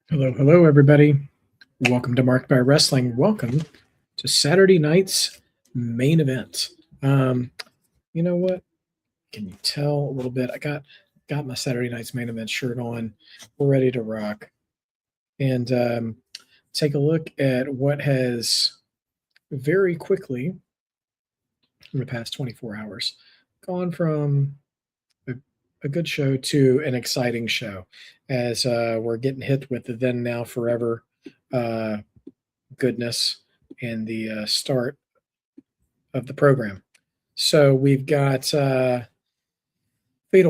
Hello, hello, everybody. Welcome to Marked by Wrestling. Welcome to Saturday night's main event. You know what? Can you tell a little bit? I got my Saturday night's main event shirt on. We're ready to rock. And take a look at what has very quickly, in the past 24 hours, gone from a good show to an exciting show as we're getting hit with the then, now, forever goodness and the start of the program. So we've got Fatal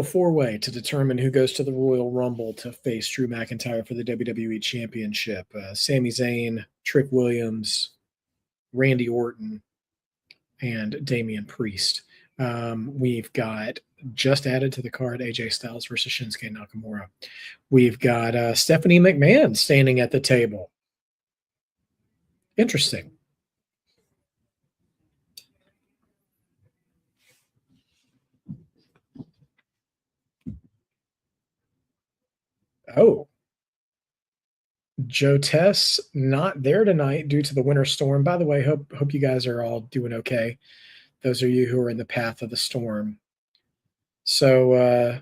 4-Way to determine who goes to the Royal Rumble to face Drew McIntyre for the WWE Championship. Sami Zayn, Trick Williams, Randy Orton, and Damien Priest. We've got, just added to the card, AJ Styles versus Shinsuke Nakamura. We've got Stephanie McMahon standing at the table. Interesting. Oh, Joe Tess not there tonight due to the winter storm. By the way, hope you guys are all doing okay. Those of you who are in the path of the storm. So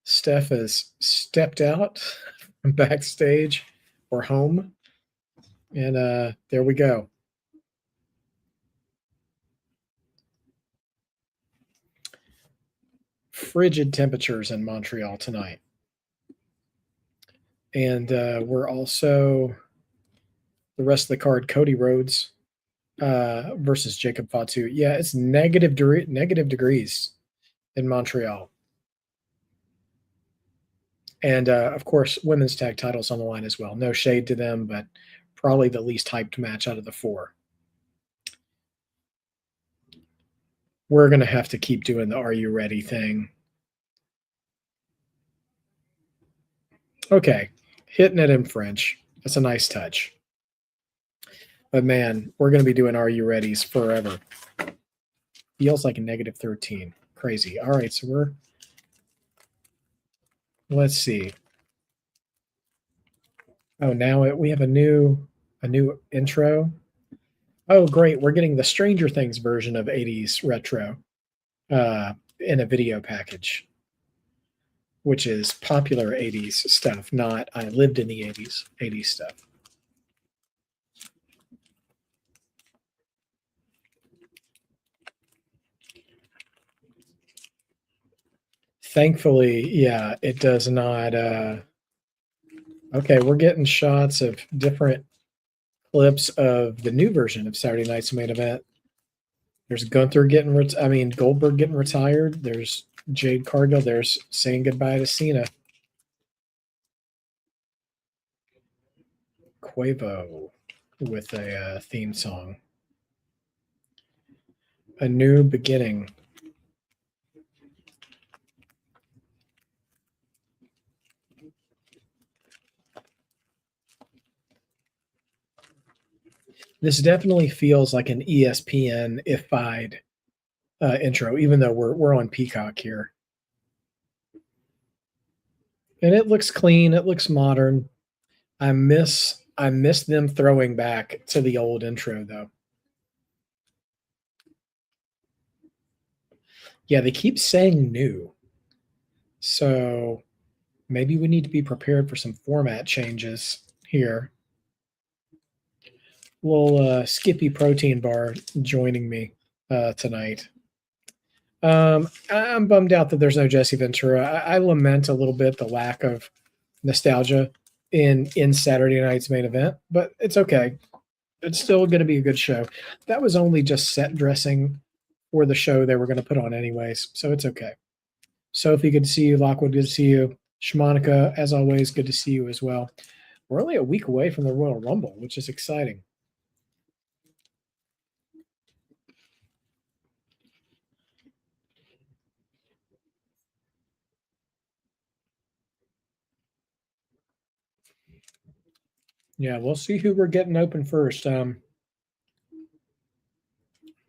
Steph has stepped out from backstage or home, and there we go. Frigid temperatures in Montreal tonight. And we're also, the rest of the card, Cody Rhodes versus Jacob Fatu. Yeah, it's negative degrees in Montreal. And, of course, women's tag titles on the line as well. No shade to them, but probably the least hyped match out of the four. We're going to have to keep doing the Are You Ready thing. Okay, hitting it in French. That's a nice touch. But, man, we're going to be doing Are You Readies forever. Feels like a negative 13. Crazy. All right, so let's see. Oh, now we have a new intro. Oh, great. We're getting the Stranger Things version of 80s retro in a video package, which is popular 80s stuff, not I lived in the 80s stuff. Thankfully, yeah, it does not. Okay, we're getting shots of different clips of the new version of Saturday Night's Main Event. There's Gunther Goldberg getting retired. There's Jade Cargill. There's saying goodbye to Cena. Quavo with a theme song. A new beginning. This definitely feels like an ESPN-ified intro, even though we're on Peacock here. And it looks clean. It looks modern. I miss them throwing back to the old intro, though. Yeah, they keep saying new. So maybe we need to be prepared for some format changes here. Little Skippy protein bar joining me tonight. I'm bummed out that there's no Jesse Ventura. I lament a little bit the lack of nostalgia in Saturday night's main event, but it's okay. It's still going to be a good show. That was only just set dressing for the show they were going to put on anyways, so it's okay. Sophie, good to see you. Lockwood, good to see you. Shmonica, as always, good to see you as well. We're only a week away from the Royal Rumble, which is exciting. Yeah, we'll see who we're getting open first. AJ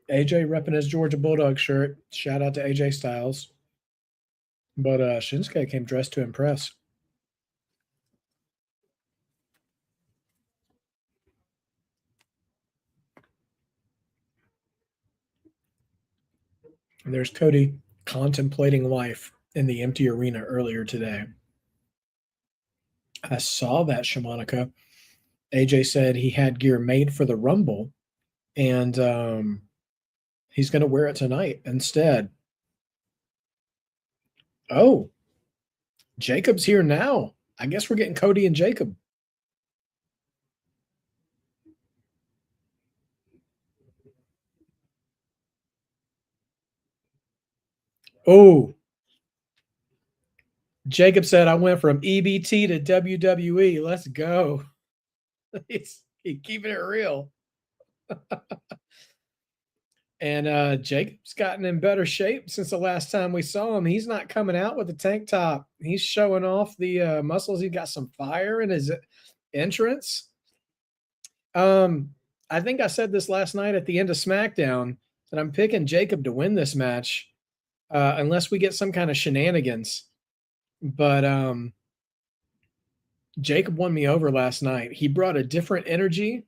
repping his Georgia Bulldog shirt. Shout out to AJ Styles. But Shinsuke came dressed to impress. And there's Cody contemplating life in the empty arena earlier today. I saw that, Shamanica. AJ said he had gear made for the Rumble, and he's going to wear it tonight instead. Oh, Jacob's here now. I guess we're getting Cody and Jacob. Oh, Jacob said I went from EBT to WWE. Let's go. He's keeping it real. And Jacob's gotten in better shape since the last time we saw him. He's not coming out with a tank top. He's showing off the muscles. He's got some fire in his entrance. I think I said this last night at the end of SmackDown that I'm picking Jacob to win this match, unless we get some kind of shenanigans. But Jacob won me over last night. He brought a different energy,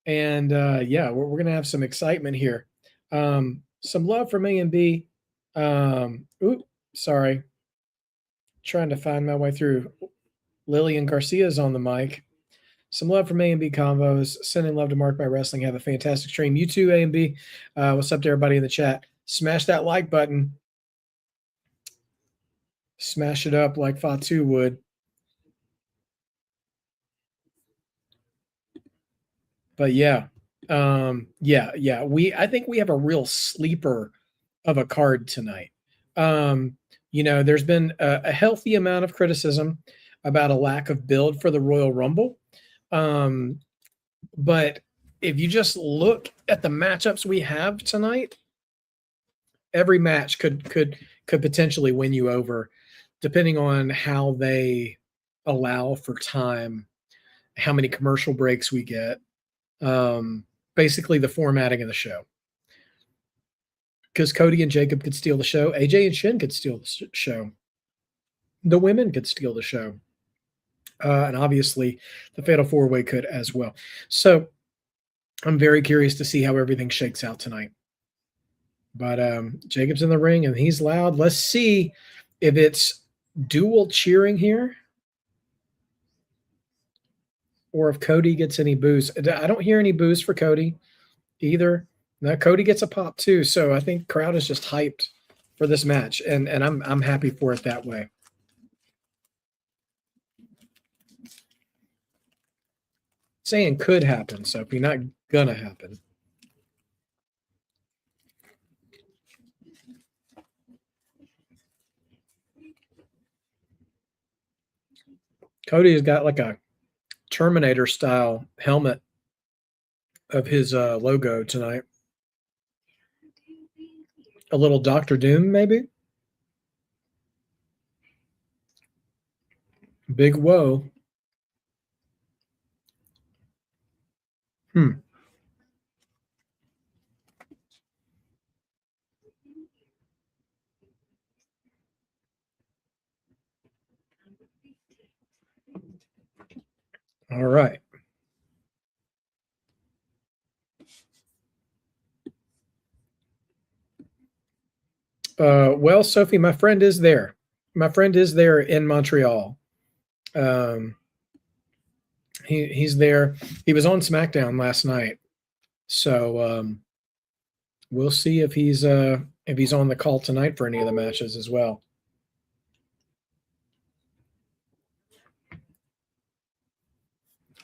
and yeah, we're going to have some excitement here. Some love from A&B. Sorry. Trying to find my way through. Lillian Garcia's on the mic. Some love from A&B Convos. Sending love to Mark by Wrestling. Have a fantastic stream. You too, A&B. What's up to everybody in the chat? Smash that like button. Smash it up like Fatu would. But yeah. I think we have a real sleeper of a card tonight. There's been a healthy amount of criticism about a lack of build for the Royal Rumble. But if you just look at the matchups we have tonight, every match could potentially win you over, depending on how they allow for time, how many commercial breaks we get, basically the formatting of the show. Because Cody and Jacob could steal the show. AJ and Shin could steal the show. The women could steal the show. And obviously, the Fatal 4-Way could as well. So I'm very curious to see how everything shakes out tonight. But Jacob's in the ring, and he's loud. Let's see if it's dual cheering here or if Cody gets any boos. I don't hear any boos for Cody either. Now Cody gets a pop too, so I think crowd is just hyped for this match, and I'm happy for it that way. Saying could happen, Sophie, not gonna happen. Cody has got like a Terminator style helmet of his logo tonight. A little Dr. Doom, maybe? Big whoa. All right. Well, Sophie, my friend is there. My friend is there in Montreal. He's there. He was on SmackDown last night, so we'll see if he's on the call tonight for any of the matches as well.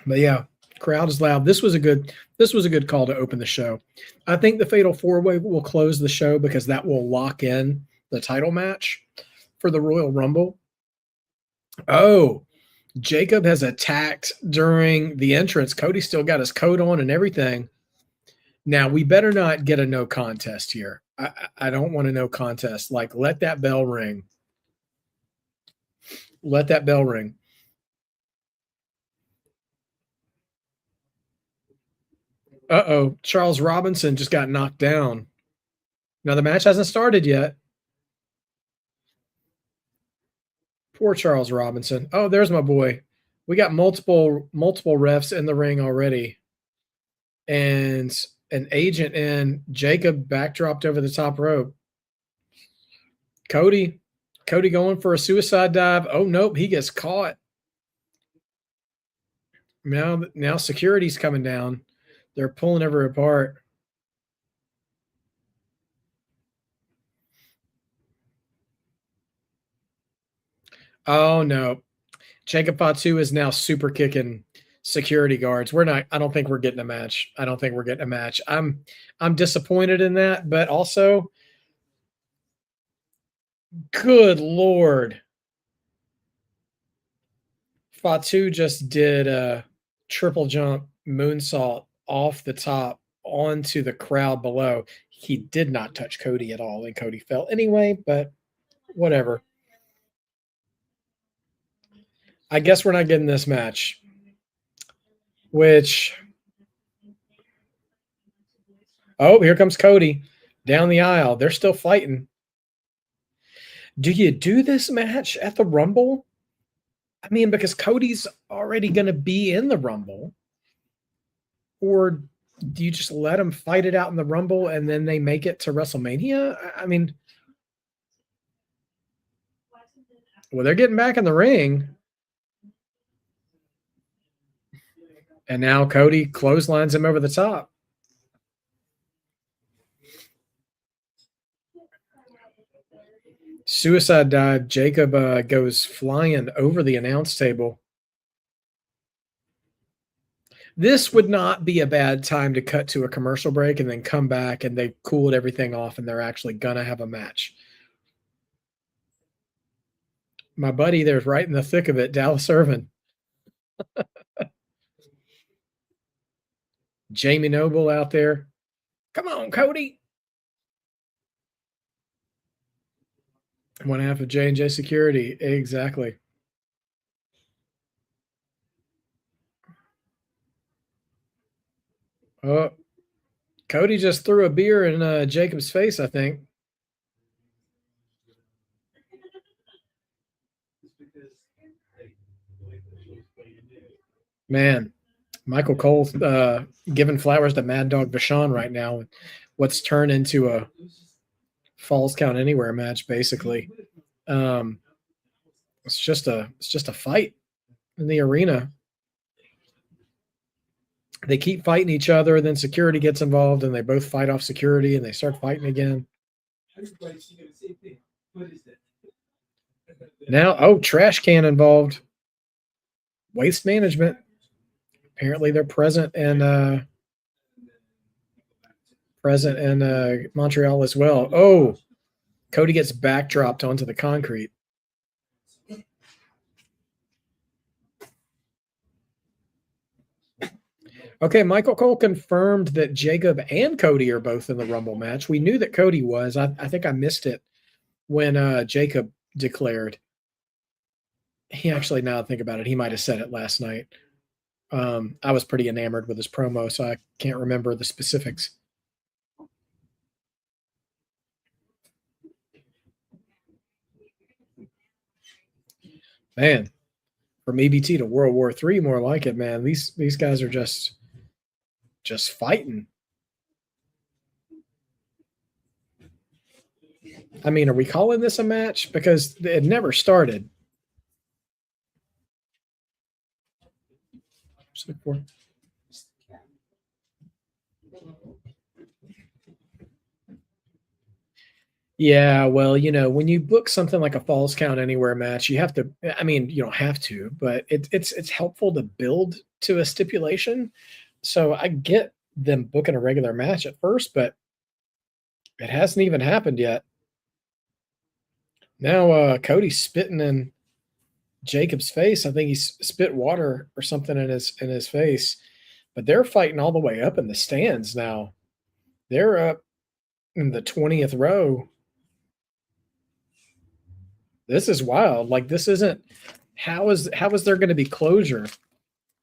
But yeah, crowd is loud. This was a good call to open the show. I think the Fatal 4-Way will close the show because that will lock in the title match for the Royal Rumble. Oh, Jacob has attacked during the entrance. Cody still got his coat on and everything. Now, we better not get a no contest here. I don't want a no contest. Like, let that bell ring. Let that bell ring. Uh-oh. Charles Robinson just got knocked down. Now, the match hasn't started yet. Poor Charles Robinson. Oh, there's my boy. We got multiple refs in the ring already. And an agent in. Jacob backdropped over the top rope. Cody going for a suicide dive. Oh, nope. He gets caught. Now security's coming down. They're pulling everyone apart. Oh, no. Jacob Fatu is now super kicking security guards. I don't think we're getting a match. I'm disappointed in that, but also, good Lord. Fatu just did a triple jump moonsault off the top onto the crowd below. He did not touch Cody at all, and Cody fell anyway, but whatever. I guess we're not getting this match, which, oh, here comes Cody down the aisle. They're still fighting. Do you do this match at the Rumble? I mean, because Cody's already going to be in the Rumble. Or do you just let them fight it out in the Rumble and then they make it to WrestleMania? I mean, well, they're getting back in the ring. And now Cody clotheslines him over the top. Suicide dive. Jacob goes flying over the announce table. This would not be a bad time to cut to a commercial break and then come back and they've cooled everything off and they're actually going to have a match. My buddy there's right in the thick of it, Dallas Irvin. Jamie Noble out there. Come on, Cody. One half of J&J Security. Exactly. Oh, Cody just threw a beer in Jacob's face, I think. Man, Michael Cole giving flowers to Mad Dog Vachon right now. What's turned into a Falls Count Anywhere match, basically. It's just a fight in the arena. They keep fighting each other, then security gets involved, and they both fight off security, and they start fighting again. Now, trash can involved. Waste management. Apparently, they're present in Montreal as well. Oh, Cody gets backdropped onto the concrete. Okay, Michael Cole confirmed that Jacob and Cody are both in the Rumble match. We knew that Cody was. I think I missed it when Jacob declared. He actually, now I think about it, he might have said it last night. I was pretty enamored with his promo, so I can't remember the specifics. Man, from EBT to World War III, more like it, man. These guys are just fighting. I mean, are we calling this a match? Because it never started. Yeah, well, when you book something like a Falls Count Anywhere match, you have to. I mean, you don't have to, but it's helpful to build to a stipulation. So I get them booking a regular match at first, but it hasn't even happened yet. Now Cody's spitting in Jacob's face. I think he spit water or something in his face. But they're fighting all the way up in the stands now. They're up in the 20th row. This is wild. Like, this isn't how is there going to be closure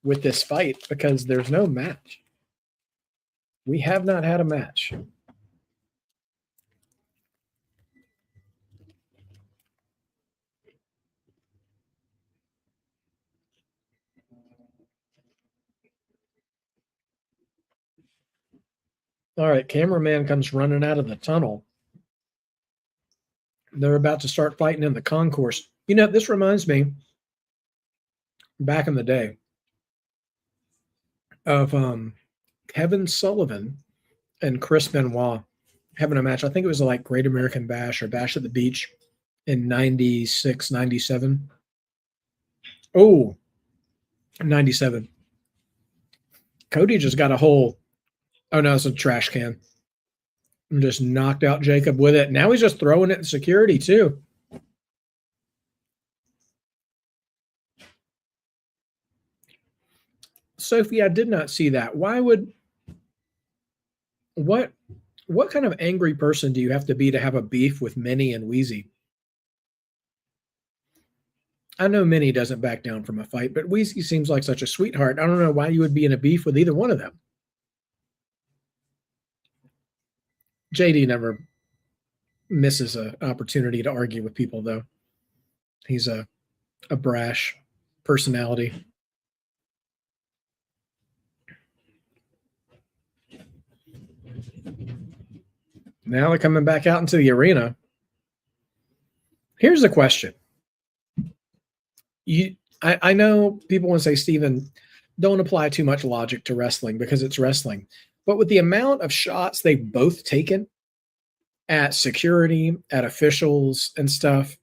with this fight because there's no match. We have not had a match. All right, cameraman comes running out of the tunnel. They're about to start fighting in the concourse. You know, this reminds me back in the day of Kevin Sullivan and Chris Benoit having a match. I think it was like Great American Bash or Bash at the Beach in 96, 97. Oh, 97. Cody just got a whole, oh no, it's a trash can. And just knocked out Jacob with it. Now he's just throwing it in security too. Sophie, I did not see that. Why would what kind of angry person do you have to have a beef with Minnie and Wheezy? I know Minnie doesn't back down from a fight, but Wheezy seems like such a sweetheart. I don't know why you would be in a beef with either one of them. JD never misses an opportunity to argue with people, though. He's a brash personality. Now they're coming back out into the arena. Here's the question. I know people want to say, Steven, don't apply too much logic to wrestling because it's wrestling. But with the amount of shots they've both taken at security, at officials and stuff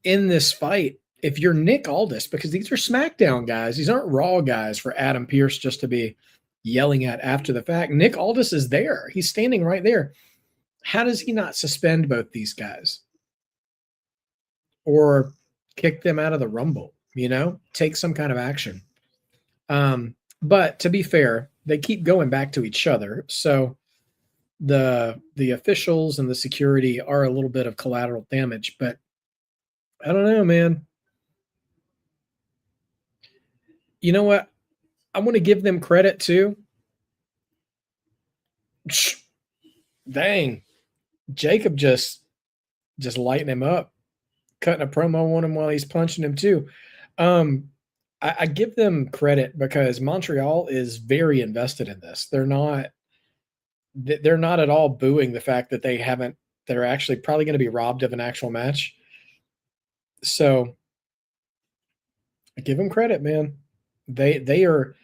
in this fight, if you're Nick Aldis, because these are SmackDown guys, these aren't Raw guys for Adam Pearce just to be yelling at after the fact. Nick Aldis is there. He's standing right there. How does he not suspend both these guys? Or kick them out of the Rumble, take some kind of action. But to be fair, they keep going back to each other. So the officials and the security are a little bit of collateral damage, but I don't know, man. You know what? I want to give them credit too. Dang. Jacob just lighting him up, cutting a promo on him while he's punching him too. I give them credit because Montreal is very invested in this. They're not at all booing the fact that they're actually probably going to be robbed of an actual match. So I give them credit, man. They are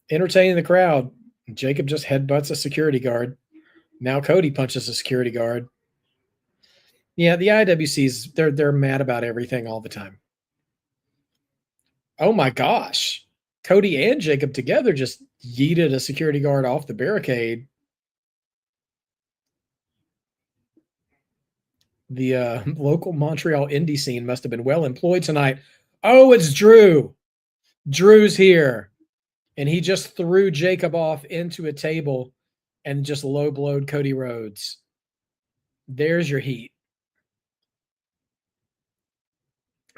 entertaining the crowd. Jacob just headbutts a security guard. Now Cody punches a security guard. Yeah, the IWCs, they're mad about everything all the time. Oh my gosh. Cody and Jacob together just yeeted a security guard off the barricade. The local Montreal indie scene must have been well employed tonight. Oh, it's Drew. Drew's here. And he just threw Jacob off into a table and just low blowed Cody Rhodes. There's your heat.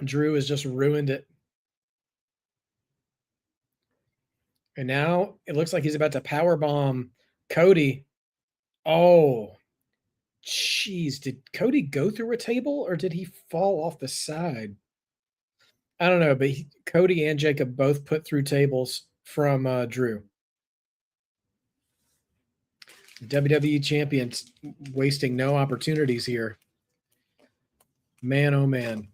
Drew has just ruined it. And now it looks like he's about to powerbomb Cody. Oh, jeez. Did Cody go through a table or did he fall off the side? I don't know, but Cody and Jacob both put through tables from Drew. WWE champions wasting no opportunities here. Man, oh man.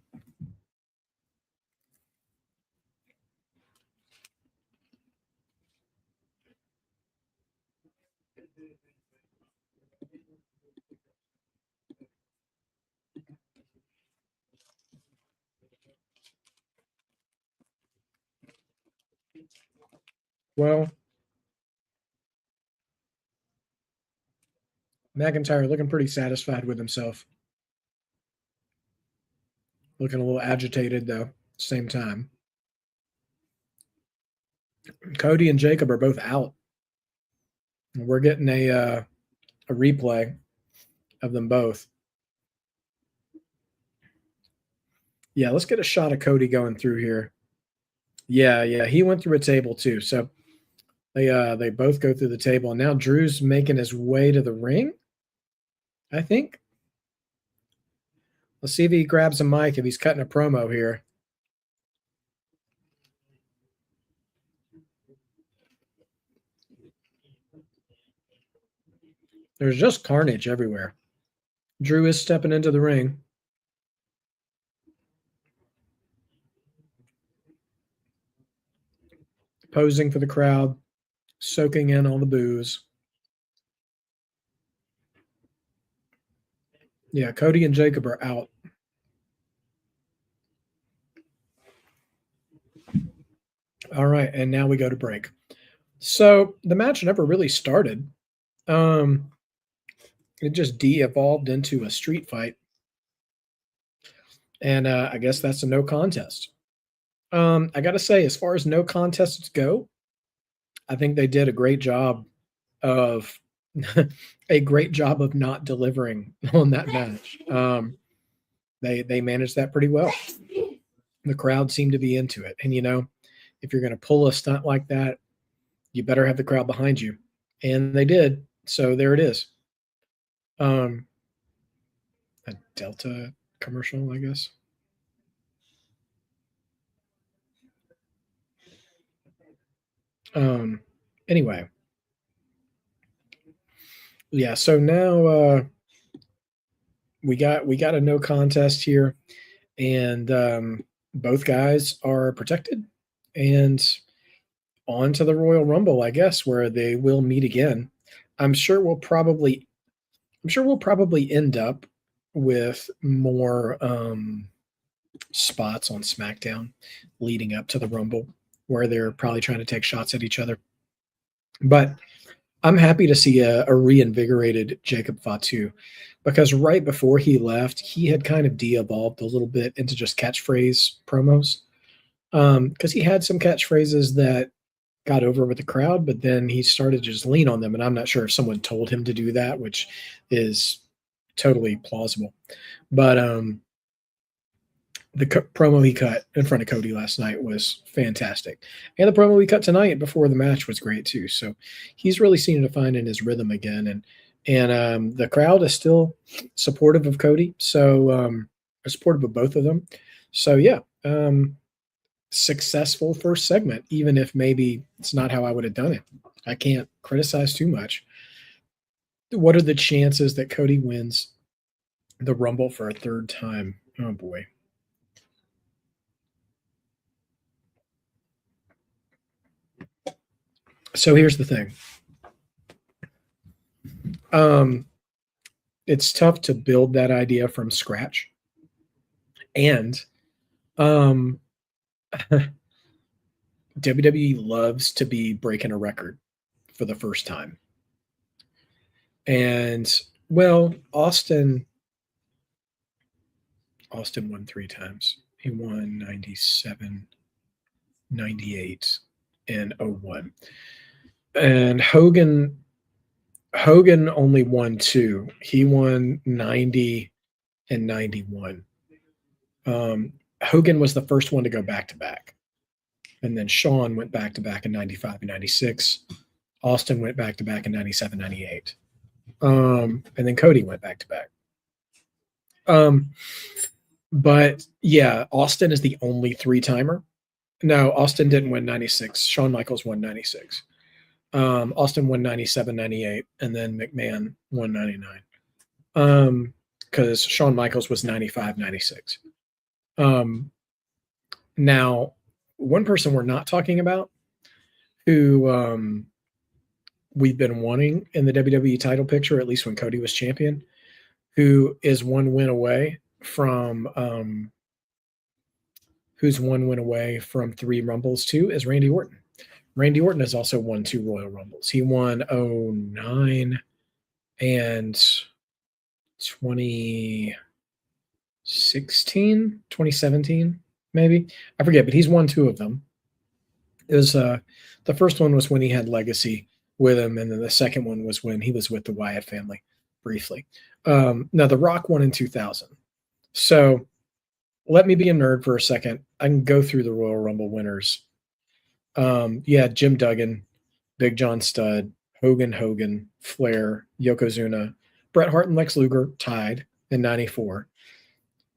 Well, McIntyre looking pretty satisfied with himself. Looking a little agitated, though, same time. Cody and Jacob are both out. We're getting a replay of them both. Yeah, let's get a shot of Cody going through here. Yeah, he went through a table too. So They both go through the table, and now Drew's making his way to the ring, I think. Let's see if he grabs a mic, if he's cutting a promo here. There's just carnage everywhere. Drew is stepping into the ring. Posing for the crowd, soaking in all the booze. Yeah, Cody and Jacob are out. All right, and now we go to break. So the match never really started. It just de-evolved into a street fight. And I guess that's a no contest. I got to say, as far as no contests go, I think they did a great job of not delivering on that match. They managed that pretty well. The crowd seemed to be into it, and if you're going to pull a stunt like that, you better have the crowd behind you, and they did. So there it is. A Delta commercial, I guess. Anyway, yeah. So now we got a no contest here, and both guys are protected, and on to the Royal Rumble, I guess, where they will meet again. I'm sure we'll probably end up with more spots on SmackDown leading up to the Rumble, where they're probably trying to take shots at each other. But I'm happy to see a reinvigorated Jacob Fatu, because right before he left, he had kind of de-evolved a little bit into just catchphrase promos, because he had some catchphrases that got over with the crowd, but then he started to just lean on them, and I'm not sure if someone told him to do that, which is totally plausible. But the promo he cut in front of Cody last night was fantastic, and the promo he cut tonight before the match was great too. So he's really seeming to find in his rhythm again, and the crowd is still supportive of Cody, so supportive of both of them. So yeah, successful first segment, even if maybe it's not how I would have done it. I can't criticize too much. What are the chances that Cody wins the Rumble for a third time? Oh boy. So here's the thing. It's tough to build that idea from scratch. And WWE loves to be breaking a record for the first time. And well, Austin won 3 times. He won 97, 98, and 01. And Hogan only won 2. He won 90 and 91. Hogan was the first one to go back to back. And then Shawn went back to back in 95 and 96. Austin went back to back in 97, 98. And then Cody went back to back. But yeah, Austin is the only 3-timer. No, Austin didn't win 96. Shawn Michaels won 96. Austin won 97, 98, and then McMahon won 99. Because Shawn Michaels was 95, 96. Now, one person we're not talking about, who we've been wanting in the WWE title picture, at least when Cody was champion, who is 1 win away from who's 1 win away from 3 Rumbles too, is Randy Orton. Randy Orton has also won 2 Royal Rumbles. He won 09 and 2017, maybe. I forget, but he's won 2 of them. It was the first one was when he had Legacy with him, and then the second one was when he was with the Wyatt family briefly. Now, The Rock won in 2000. So let me be a nerd for a second. I can go through the Royal Rumble winners. Yeah, Jim Duggan Big John Studd, Hogan, Flair, Yokozuna, Bret Hart and Lex Luger tied in 94.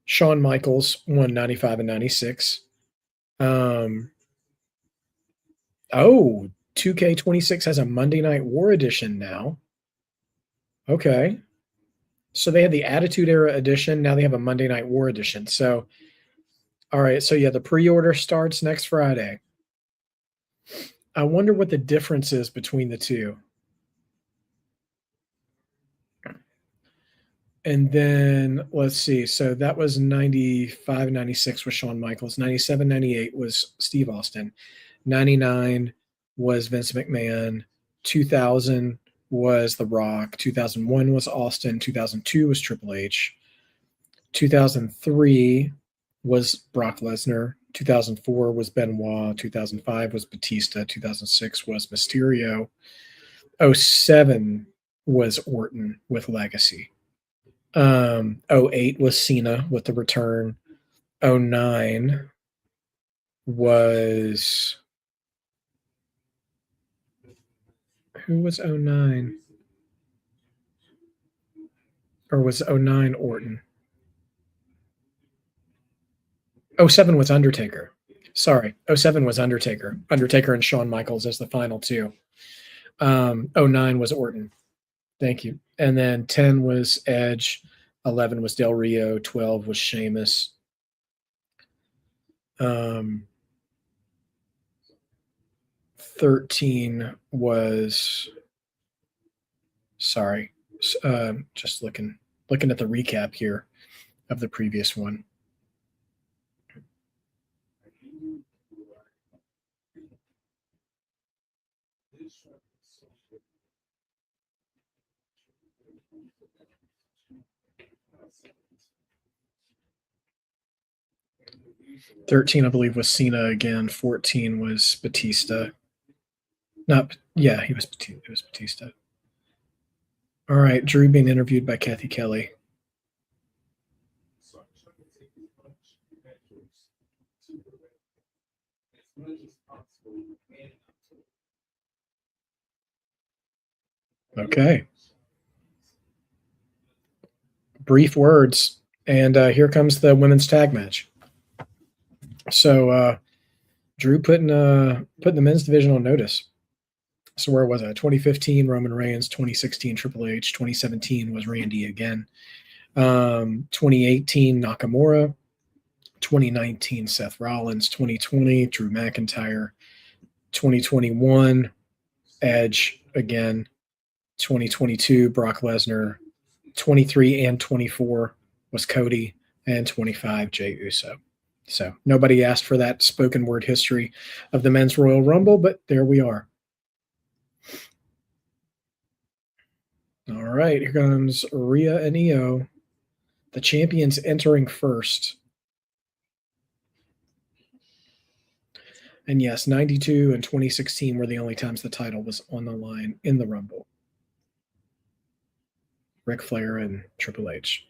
Shawn Michaels won 95 and 96. Oh, 2K26 has a Monday Night War edition now. Okay. So they had the Attitude Era edition. Now they have a Monday Night War edition. So, all right. So, yeah, the pre-order starts next Friday. I wonder what the difference is between the two. And then let's see. So that was 95, 96 with Shawn Michaels. 97, 98 was Steve Austin. 99 was Vince McMahon. 2000 was The Rock. 2001 was Austin. 2002 was Triple H. 2003 was Brock Lesnar. 2004 was Benoit. 2005 was Batista. 2006 was Mysterio. 07 was Orton with Legacy. 08 was Cena with the return. 09 was who was 09? Or was 09 Orton? 07 was Undertaker. Sorry, 07 was Undertaker. Undertaker and Shawn Michaels as the final two. 09 was Orton. Thank you. And then 10 was Edge. 11 was Del Rio. 12 was Sheamus. 13 was, sorry, just looking at the recap here of the previous one. I believe, was Cena again. 14 was Batista. It was Batista. All right, Drew being interviewed by Kathy Kelly. Okay. Brief words, and here comes the women's tag match. So Drew putting the men's division on notice. So where was I? 2015 Roman Reigns, 2016 Triple H, 2017 was Randy again, 2018 Nakamura, 2019 Seth Rollins, 2020 Drew McIntyre, 2021 Edge again, 2022 Brock Lesnar, 23 and 24 was Cody, and 25 Jey Uso. So nobody asked for that spoken word history of the men's Royal Rumble, but there we are. All right, here comes Rhea and Io. The champions entering first. And yes, 92 and 2016 were the only times the title was on the line in the Rumble. Ric Flair and Triple H.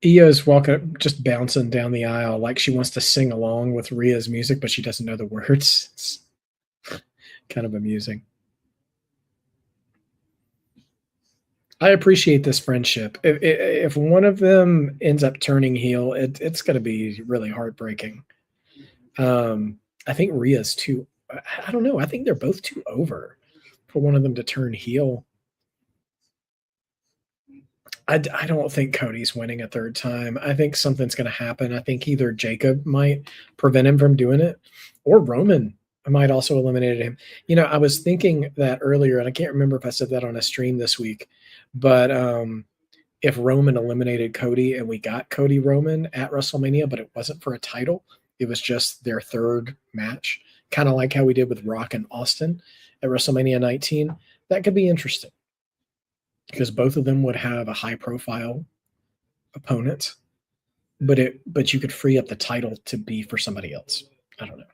Io's walking, just bouncing down the aisle like she wants to sing along with Rhea's music, but she doesn't know the words. It's kind of amusing. I appreciate this friendship. If one of them ends up turning heel, it's going to be really heartbreaking. I think Rhea's too. I don't know. I think they're both too over for one of them to turn heel. I don't think Cody's winning a third time. I think something's going to happen. I think either Jacob might prevent him from doing it, or Roman might also eliminate him. You know, I was thinking that earlier, and I can't remember if I said that on a stream this week, but if Roman eliminated Cody and we got Cody Roman at WrestleMania, but it wasn't for a title, it was just their third match, kind of like how we did with Rock and Austin at WrestleMania 19, that could be interesting because both of them would have a high profile opponent, but you could free up the title to be for somebody else. I don't know.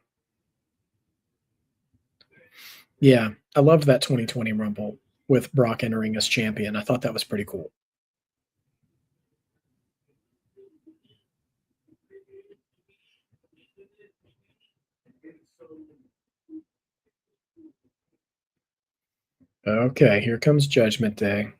Yeah, I loved that 2020 Rumble. with Brock entering as champion. I thought that was pretty cool. Okay, here comes Judgment Day.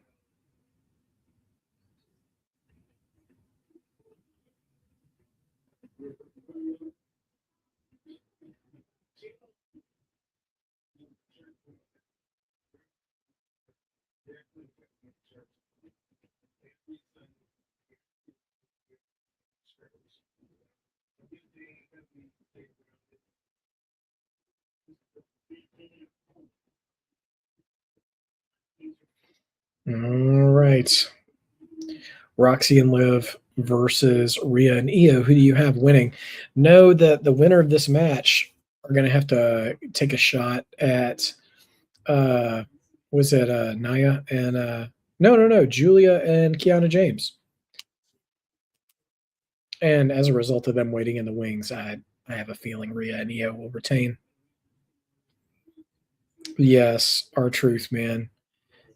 All right. Roxy and Liv versus Rhea and Io. Who do you have winning? Know that the winner of this match are going to have to take a shot at, was it Naya and, no, Julia and Kiana James. And as a result of them waiting in the wings, I have a feeling Rhea and Io will retain. Yes, R-Truth, man.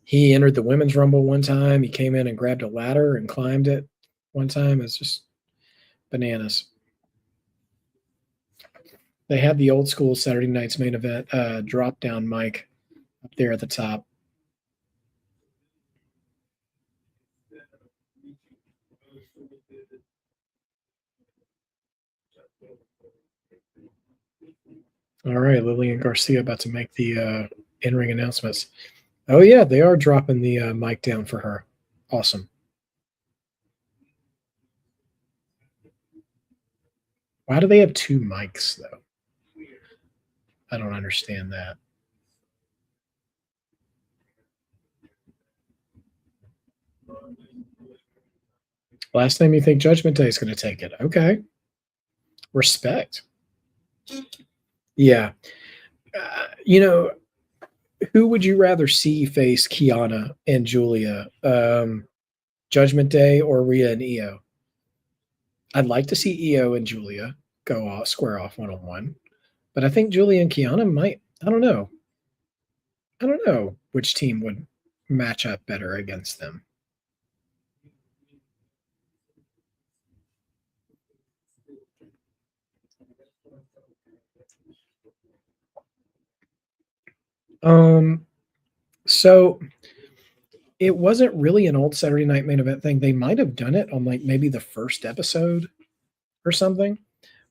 He entered the women's rumble one time. He came in and grabbed a ladder and climbed it one time. It's just bananas. They had the old school Saturday night's main event drop down mic up there at the top. All right, Lillian Garcia about to make the in-ring announcements. Oh yeah, they are dropping the mic down for her. Awesome. Why do they have two mics though? I don't understand that. Last time you think Judgment Day is going to take it. Okay. Respect. Yeah. Who would you rather see face Kiana and Julia? Judgment Day or Rhea and Io? I'd like to see Io and Julia go off, square off one on one, but I think Julia and Kiana might. I don't know. I don't know which team would match up better against them. So it wasn't really an old Saturday Night Main Event thing. They might have done it on like maybe the first episode or something,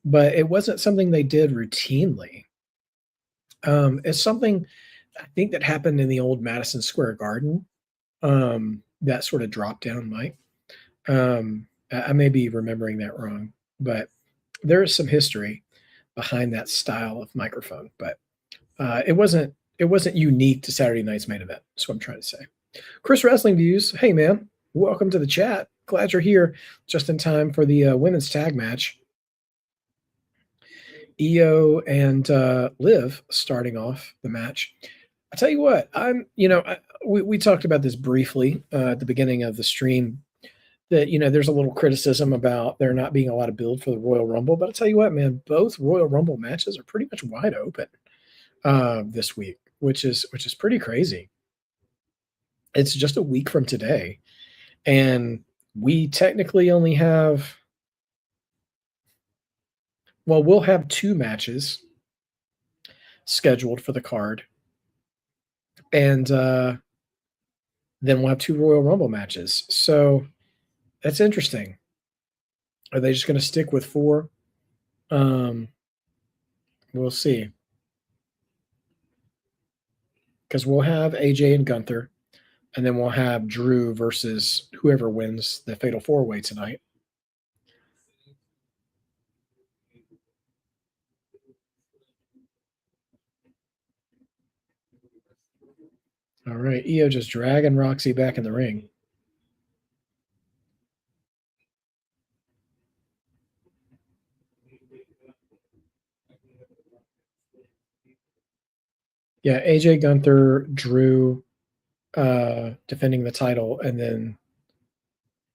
but it wasn't something they did routinely. It's something I think that happened in the old Madison Square Garden. That sort of drop down mic. I may be remembering that wrong, but there is some history behind that style of microphone. But it wasn't unique to Saturday night's main event. That's what I'm trying to say. Chris Wrestling Views, hey man, welcome to the chat. Glad you're here just in time for the women's tag match. Io and Liv starting off the match. I tell you what, we talked about this briefly at the beginning of the stream. That there's a little criticism about there not being a lot of build for the Royal Rumble, but I tell you what, man, both Royal Rumble matches are pretty much wide open this week, which is pretty crazy. It's just a week from today, and we technically only have. Well, we'll have two matches scheduled for the card, and then we'll have two Royal Rumble matches. So that's interesting. Are they just going to stick with four? We'll see. Because we'll have AJ and Gunther, and then we'll have Drew versus whoever wins the Fatal 4-Way tonight. All right, Io just dragging Roxy back in the ring. Yeah, AJ, Gunther, Drew defending the title, and then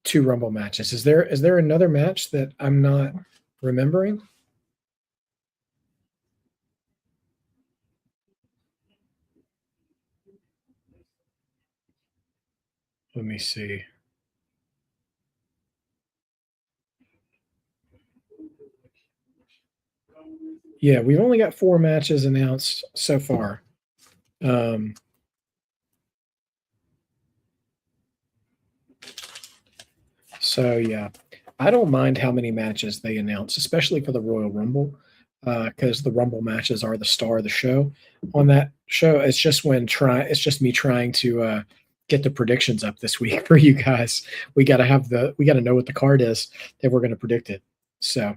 two Rumble matches. Is there another match that I'm not remembering? Let me see. Yeah, we've only got 4 matches announced so far. So yeah, I don't mind how many matches they announce, especially for the Royal Rumble, because the Rumble matches are the star of the show. On that show, it's just it's just me trying to get the predictions up this week for you guys. We got to know what the card is that we're going to predict it. So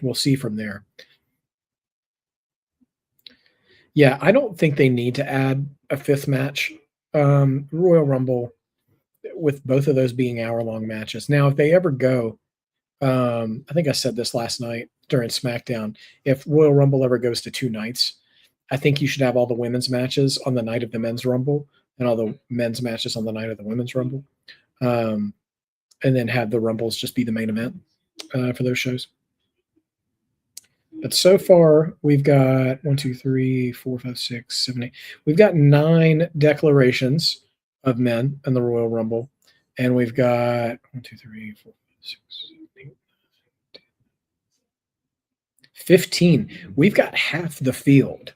we'll see from there. Yeah, I don't think they need to add a 5th match. Royal Rumble, with both of those being hour-long matches. Now, if they ever go, I think I said this last night during SmackDown, if Royal Rumble ever goes to 2 nights, I think you should have all the women's matches on the night of the Men's Rumble and all the men's matches on the night of the Women's Rumble, and then have the Rumbles just be the main event for those shows. But so far, we've got 1, 2, 3, 4, 5, 6, 7, 8. We've got 9 declarations of men in the Royal Rumble, and we've got 1, 2, 3, 4, 5, 6, 7, 8, 15. We've got half the field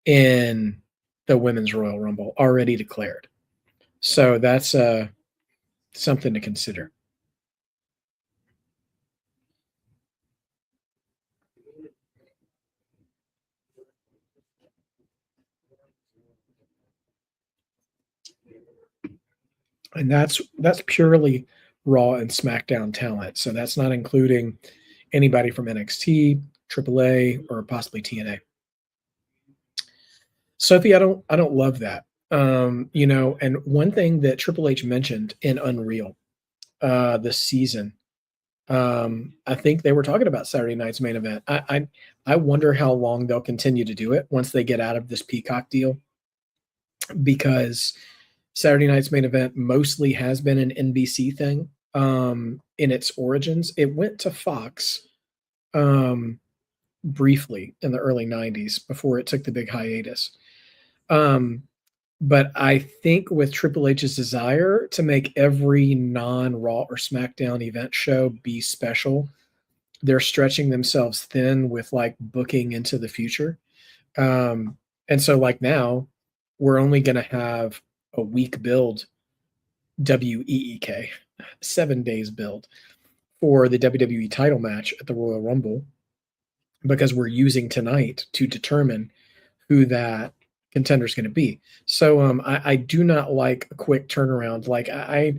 in the Women's Royal Rumble already declared. So that's something to consider. And that's purely Raw and SmackDown talent. So that's not including anybody from NXT, AAA, or possibly TNA. Sophie, I don't love that. And one thing that Triple H mentioned in Unreal this season, I think they were talking about Saturday night's main event. I wonder how long they'll continue to do it once they get out of this Peacock deal, because Saturday night's main event mostly has been an NBC thing in its origins. It went to Fox briefly in the early 90s before it took the big hiatus. But I think with Triple H's desire to make every non-Raw or SmackDown event show be special, they're stretching themselves thin with like booking into the future. And so like now we're only going to have a week build, WEEK, 7 days build for the WWE title match at the Royal Rumble, because we're using tonight to determine who that contender is going to be. So I do not like a quick turnaround. Like I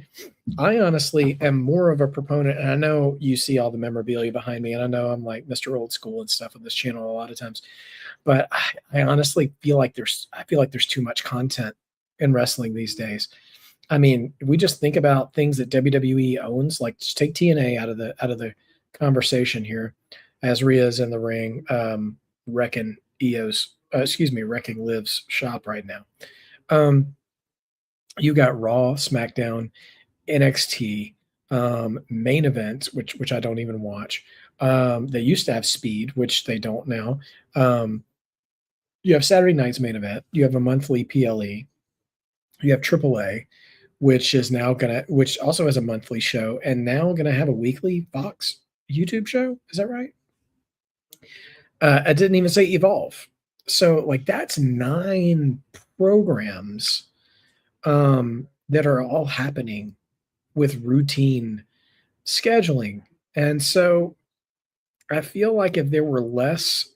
honestly am more of a proponent, and I know you see all the memorabilia behind me, and I know I'm like Mr. Old School and stuff on this channel a lot of times, but I honestly feel like there's too much content in wrestling these days. I mean, we just think about things that WWE owns, like just take TNA out of the conversation here, as Rhea's in the ring, wrecking wrecking Liv's shop right now. You got Raw, SmackDown, NXT, main events, which I don't even watch. They used to have Speed, which they don't now. You have Saturday night's main event. You have a monthly PLE. You have AAA, which also has a monthly show, and now gonna have a weekly Fox YouTube show. Is that right? I didn't even say Evolve. So like that's 9 programs that are all happening with routine scheduling. And so I feel like if there were less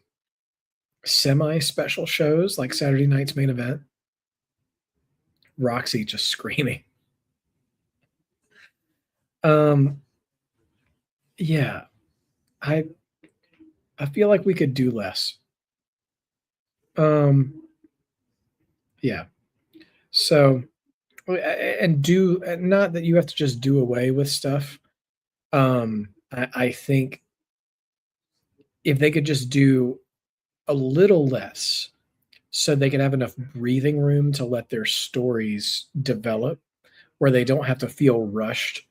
semi-special shows like Saturday night's main event, Roxy just screaming. Yeah, I feel like we could do less. Yeah. So, and do not that you have to just do away with stuff. I think if they could just do a little less, so they can have enough breathing room to let their stories develop, where they don't have to feel rushed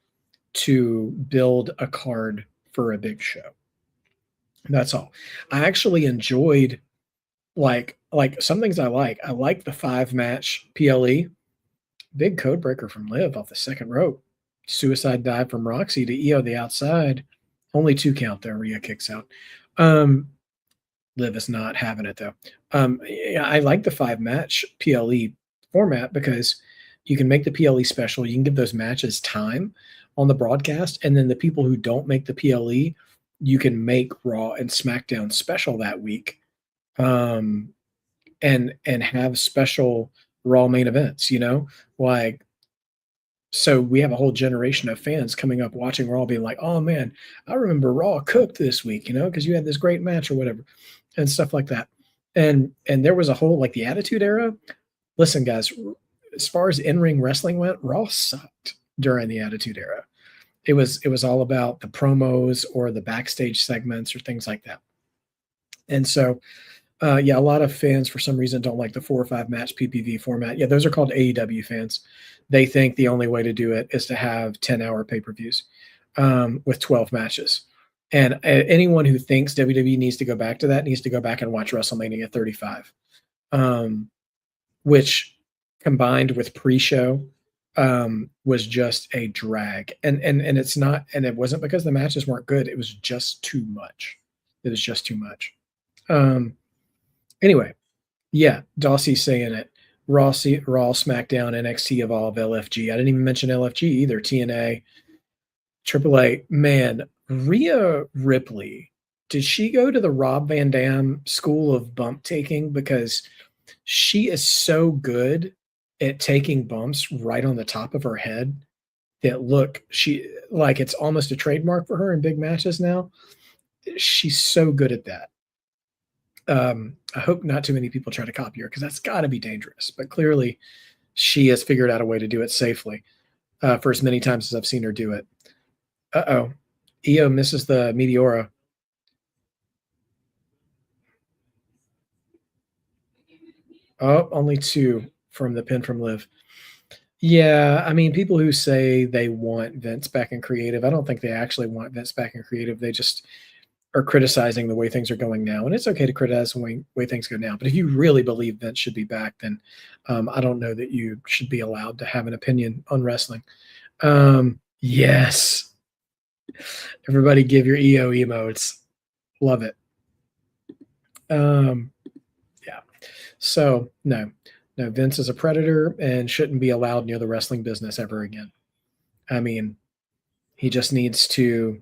to build a card for a big show. That's all. I actually enjoyed like some things I like. I like the 5 match PLE Big code breaker from Liv off the second rope. Suicide dive from Roxy to Io the outside. Only 2 count there. Rhea kicks out. Liv is not having it though. Yeah, I like the 5-match PLE format because you can make the PLE special. You can give those matches time on the broadcast, and then the people who don't make the PLE, you can make Raw and SmackDown special that week, and have special Raw main events. Like, so we have a whole generation of fans coming up watching Raw being like, oh man, I remember Raw cooked this week, because you had this great match or whatever, and stuff like that. And there was a whole, like, the Attitude Era. Listen, guys, as far as in-ring wrestling went, Raw sucked during the Attitude Era. It was all about the promos or the backstage segments or things like that. And so, yeah, a lot of fans for some reason don't like the 4 or 5 match PPV format. Yeah, those are called AEW fans. They think the only way to do it is to have 10-hour pay-per-views with 12 matches. And anyone who thinks WWE needs to go back to that needs to go back and watch WrestleMania 35, which combined with pre-show was just a drag. And it's not, and it wasn't because the matches weren't good. It was just too much. It was just too much. Anyway, yeah, Dossie's saying it. Raw, SmackDown, NXT, Evolve, LFG. I didn't even mention LFG either. TNA, AAA. Man, Rhea Ripley, did she go to the Rob Van Dam school of bump taking? Because she is so good at taking bumps right on the top of her head that it's almost a trademark for her in big matches now. She's so good at that. I hope not too many people try to copy her because that's got to be dangerous. But clearly, she has figured out a way to do it safely for as many times as I've seen her do it. Uh-oh. Io misses the Meteora. Oh, only 2 from the pin from Liv. Yeah, I mean, people who say they want Vince back in creative, I don't think they actually want Vince back in creative. They just are criticizing the way things are going now. And it's okay to criticize the way things go now. But if you really believe Vince should be back, then I don't know that you should be allowed to have an opinion on wrestling. Yes. Everybody give your EO emotes. Love it. Yeah. So, no, Vince is a predator and shouldn't be allowed near the wrestling business ever again. I mean, he just needs to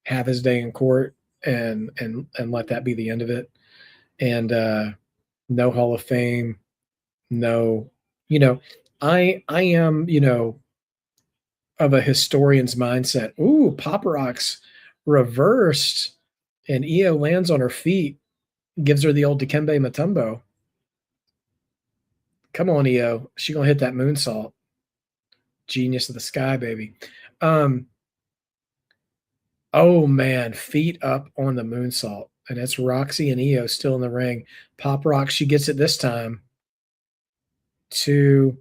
have his day in court and let that be the end of it. And no Hall of Fame, no, I am, of a historian's mindset. Ooh, Papa Rocks reversed, and Io lands on her feet, gives her the old Dikembe Mutombo. Come on, Io. She gonna hit that moonsault. Genius of the sky, baby. Oh man, feet up on the moonsault. And it's Roxy and Io still in the ring. Pop Rock, she gets it this time. 2.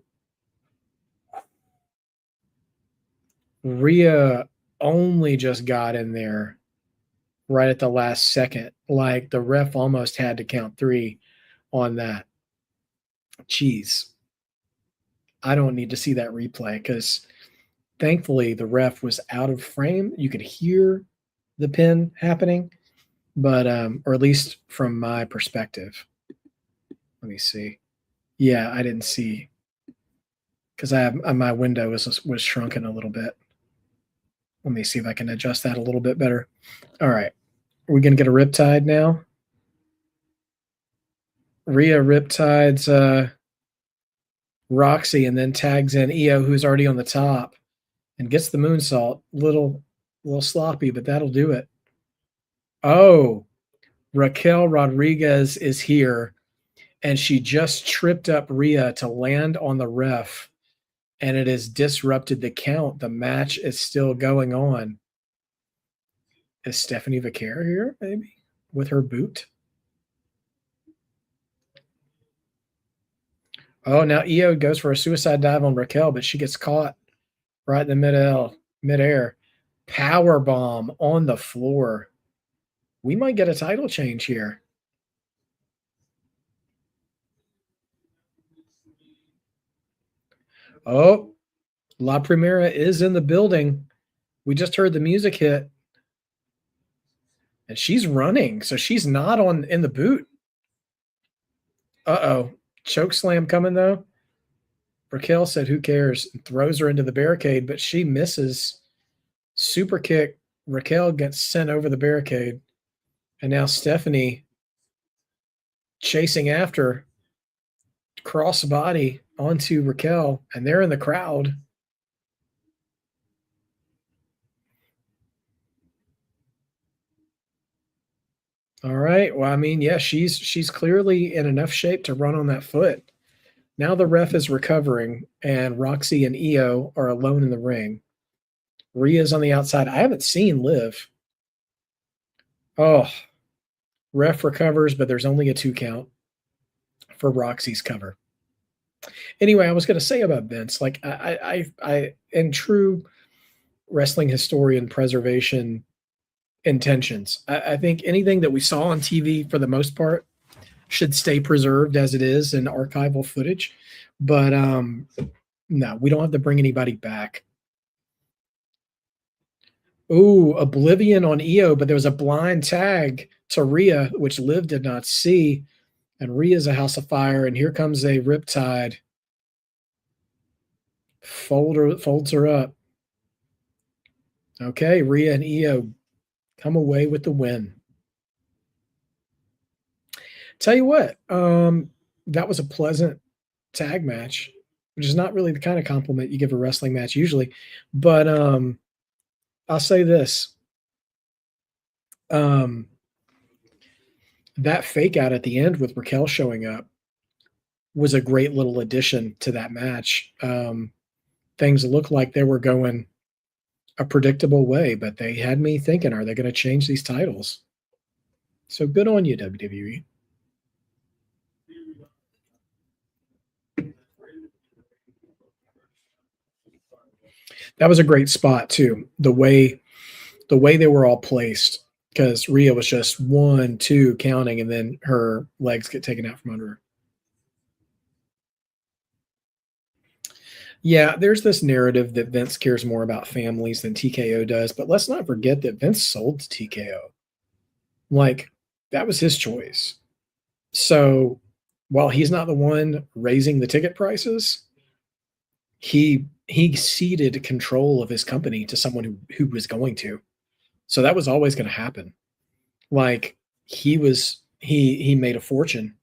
Rhea only just got in there right at the last second. Like, the ref almost had to count 3 on that. Jeez. I don't need to see that replay because thankfully the ref was out of frame. You could hear the pin happening, but or at least from my perspective. Let me see. Yeah, I didn't see because I have my window was shrunken a little bit. Let me see if I can adjust that a little bit better. All right. Are we going to get a Riptide now? Rhea Riptides Roxy and then tags in Io, who's already on the top, and gets the moonsault. Little sloppy, but that'll do it. Oh, Raquel Rodriguez is here, and she just tripped up Rhea to land on the ref, and it has disrupted the count. The match is still going on. Is Stephanie Vaquer here, maybe, with her boot? Oh, now Io goes for a suicide dive on Raquel, but she gets caught right in the midair. Power bomb on the floor. We might get a title change here. Oh, La Primera is in the building. We just heard the music hit. And she's running, so she's not in the boot. Uh-oh. Choke slam coming, though. Raquel said, who cares? And throws her into the barricade, but she misses. Super kick. Raquel gets sent over the barricade. And now Stephanie chasing after. Cross body onto Raquel, and they're in the crowd. All right. Well, I mean, yeah, she's clearly in enough shape to run on that foot. Now the ref is recovering, and Roxy and Io are alone in the ring. Rhea's on the outside. I haven't seen Liv. Oh, ref recovers, but there's only a 2 count for Roxy's cover. Anyway, I was going to say about Vince, like I, in true wrestling historian preservation intentions, I think anything that we saw on TV for the most part should stay preserved as it is in archival footage. But no, we don't have to bring anybody back. Ooh, Oblivion on Io, but there was a blind tag to Rhea, which Liv did not see. And Rhea's a house of fire, and here comes a Riptide. Folds her up. Okay, Rhea and Io come away with the win. Tell you what, that was a pleasant tag match, which is not really the kind of compliment you give a wrestling match usually. But I'll say this. That fake out at the end with Raquel showing up was a great little addition to that match. Things looked like they were going a predictable way, but they had me thinking, are they going to change these titles? So good on you, WWE. That was a great spot too. The way they were all placed, because Rhea was just 1, 2 counting, and then her legs get taken out from under her. Yeah, there's this narrative that Vince cares more about families than TKO does, but let's not forget that Vince sold to TKO. Like, that was his choice. So while he's not the one raising the ticket prices, he ceded control of his company to someone who was going to. So that was always going to happen. Like, he made a fortune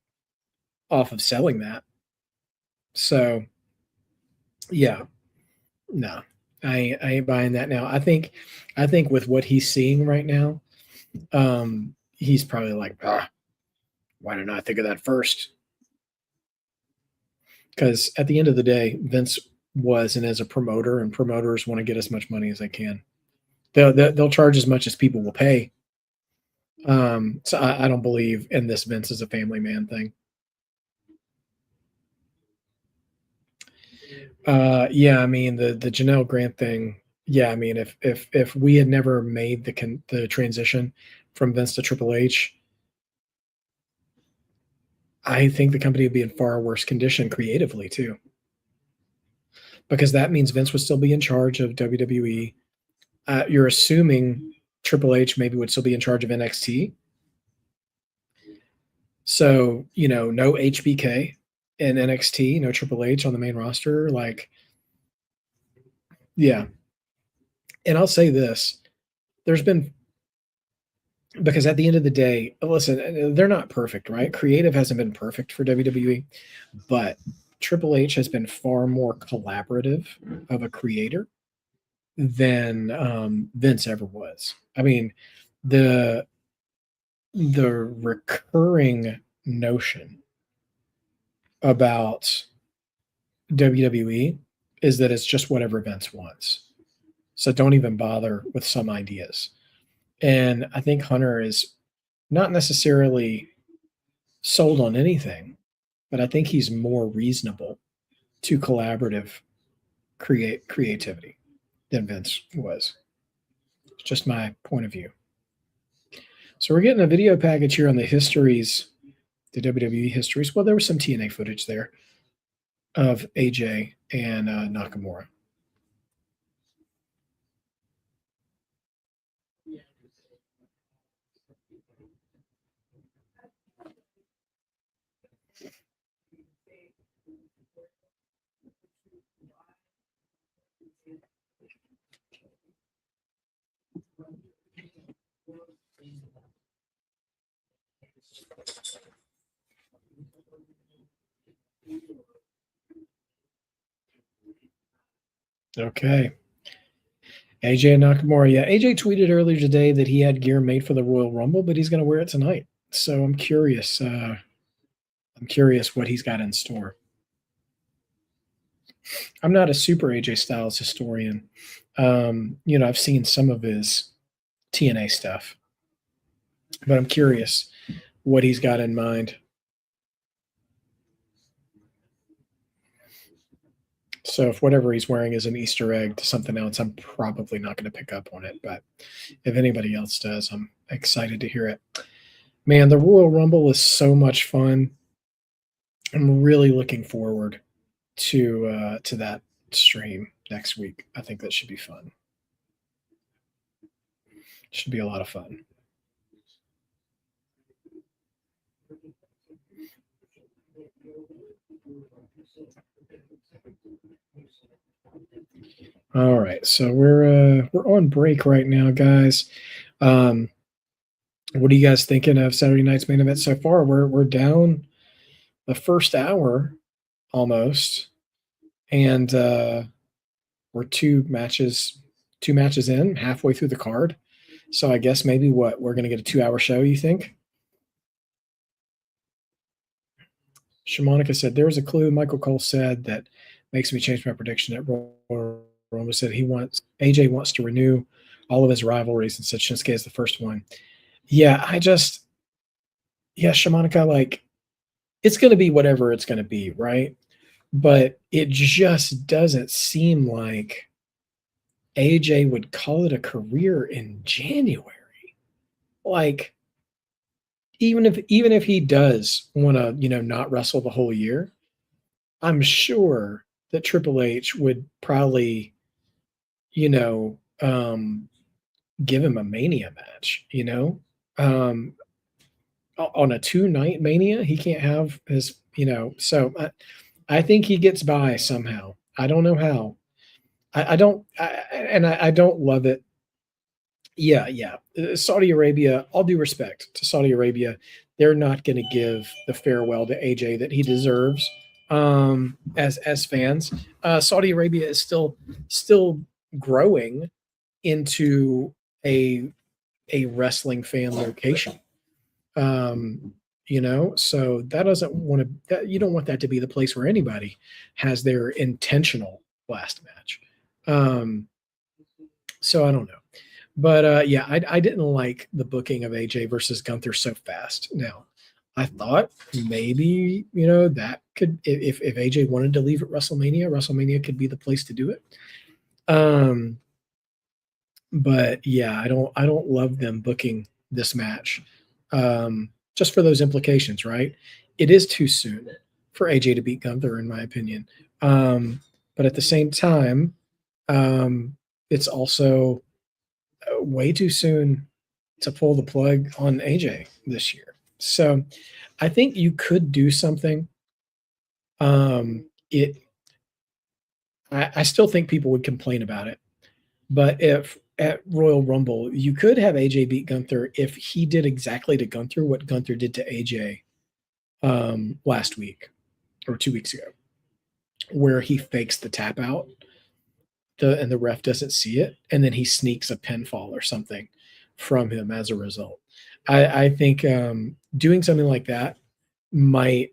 off of selling that. So yeah, no, I ain't buying that now. I think with what he's seeing right now, he's probably like, why didn't I think of that first? Because at the end of the day, Vince was and is a promoter, and promoters want to get as much money as they can. They'll charge as much as people will pay. So I don't believe in this Vince is a family man thing. Yeah, I mean the Janelle Grant thing. Yeah, I mean if we had never made the transition from Vince to Triple H, I think the company would be in far worse condition creatively too, because that means Vince would still be in charge of WWE. You're assuming Triple H maybe would still be in charge of NXT. So, no HBK in NXT, no Triple H on the main roster. Like, yeah. And I'll say this, there's been, because at the end of the day, listen, they're not perfect, right? Creative hasn't been perfect for WWE, but Triple H has been far more collaborative of a creator than Vince ever was. I mean, the recurring notion about WWE is that it's just whatever Vince wants. So don't even bother with some ideas. And I think Hunter is not necessarily sold on anything, but I think he's more reasonable to collaborative creativity than Vince was. It's just my point of view. So we're getting a video package here on the histories, the WWE histories. Well, there was some TNA footage there. of AJ and Nakamura. Okay. AJ and Nakamura. Yeah, AJ tweeted earlier today that he had gear made for the Royal Rumble, but he's going to wear it tonight. So I'm curious. I'm curious what he's got in store. I'm not a super AJ Styles historian. I've seen some of his TNA stuff, but I'm curious what he's got in mind. So if whatever he's wearing is an Easter egg to something else, I'm probably not going to pick up on it. But if anybody else does, I'm excited to hear it. Man, the Royal Rumble is so much fun. I'm really looking forward to that stream next week. I think that should be fun. Should be a lot of fun. All right, so we're on break right now, guys. What are you guys thinking of Saturday night's main event so far? We're down the first hour almost, and we're two matches in, halfway through the card. So I guess maybe we're going to get a 2-hour show. You think? Shamanica said there was a clue. Michael Cole said that makes me change my prediction. That Roma said AJ wants to renew all of his rivalries and said Shinsuke is the first one. Yeah, Shamanica, like it's going to be whatever it's going to be, right? But it just doesn't seem like AJ would call it a career in January. Like even if he does want to, not wrestle the whole year, I'm sure that Triple H would probably, give him a Mania match, on a 2-night Mania, he can't have his, so I think he gets by somehow. I don't know how. I don't love it. Yeah. Saudi Arabia, all due respect to Saudi Arabia, they're not going to give the farewell to AJ that he deserves. As fans, Saudi Arabia is still growing into a wrestling fan location. So that doesn't want to. You don't want that to be the place where anybody has their intentional last match. So I don't know. But I didn't like the booking of AJ versus Gunther so fast. Now, I thought maybe that could, if AJ wanted to leave at WrestleMania could be the place to do it. But yeah, I don't love them booking this match, just for those implications, right? It is too soon for AJ to beat Gunther, in my opinion. But at the same time, it's also way too soon to pull the plug on AJ this year. So I think you could do something. I still think people would complain about it. But if at Royal Rumble, you could have AJ beat Gunther if he did exactly to Gunther what Gunther did to AJ last week or 2 weeks ago, where he fakes the tap out and the ref doesn't see it, and then he sneaks a pinfall or something from him as a result. I think doing something like that might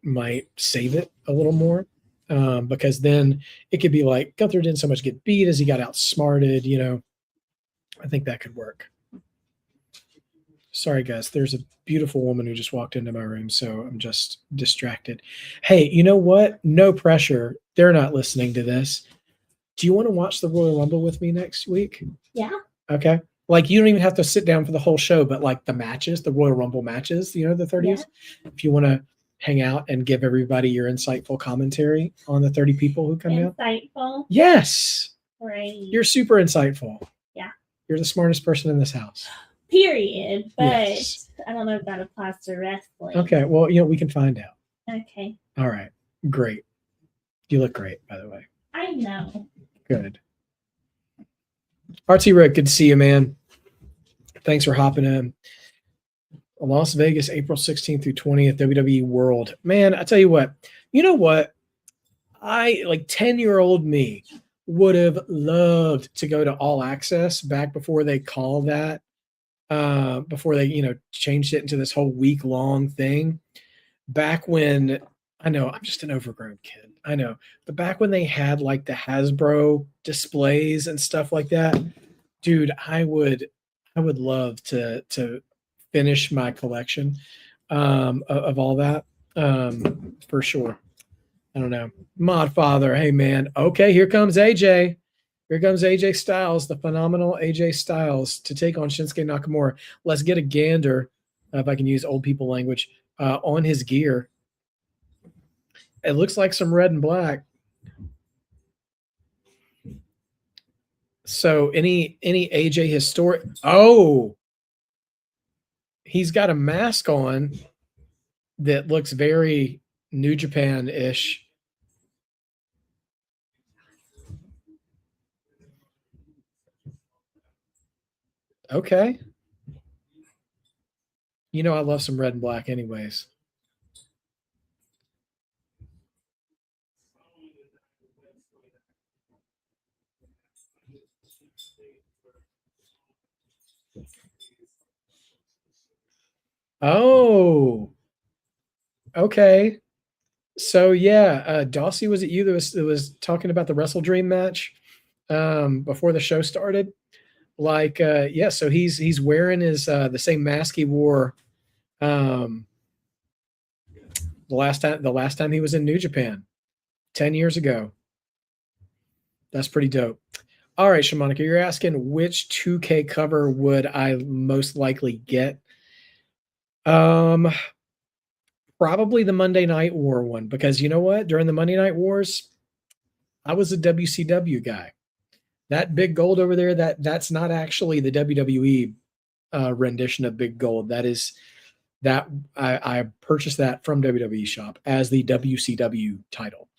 save it a little more, because then it could be like Gunther didn't so much get beat as he got outsmarted. I think that could work. Sorry, guys. There's a beautiful woman who just walked into my room, so I'm just distracted. Hey, you know what? No pressure. They're not listening to this. Do you want to watch the Royal Rumble with me next week? Yeah. Okay. Like you don't even have to sit down for the whole show, but like the matches, the Royal Rumble matches, the 30s. Yeah. If you want to hang out and give everybody your insightful commentary on the 30 people who come out? Insightful? Yes. Great. You're super insightful. Yeah. You're the smartest person in this house. Period. But yes. I don't know if that applies to wrestling. Okay. Well, we can find out. Okay. All right. Great. You look great, by the way. I know. Good. RT Rick, good to see you, man. Thanks for hopping in. Las Vegas, April 16th through 20th, WWE World. Man, I tell you what, you know what? I, like 10-year-old me, would have loved to go to All Access back before they called that, before they, changed it into this whole week-long thing. Back when, I know, I'm just an overgrown kid. I know. But back when they had like the Hasbro displays and stuff like that, dude, I would love to finish my collection of all that, for sure. I don't know. Mod Father, hey man. Okay, here comes AJ. Here comes AJ Styles, the phenomenal AJ Styles, to take on Shinsuke Nakamura. Let's get a gander, if I can use old people language, on his gear. It looks like some red and black. So any AJ historic? Oh, he's got a mask on that looks very New Japan-ish. Okay. I love some red and black anyways. Oh, okay. So yeah, Dossie, was it you that was talking about the Wrestle Dream match before the show started? Like, yeah, so he's wearing his the same mask he wore um, the last time he was in New Japan 10 years ago. That's pretty dope. All right, Shamanika, you're asking which 2K cover would I most likely get? Probably the Monday Night War one, because you know what? During the Monday Night Wars, I was a WCW guy. That big gold over there, that's not actually the WWE rendition of Big Gold. That is that I purchased that from WWE Shop as the WCW title.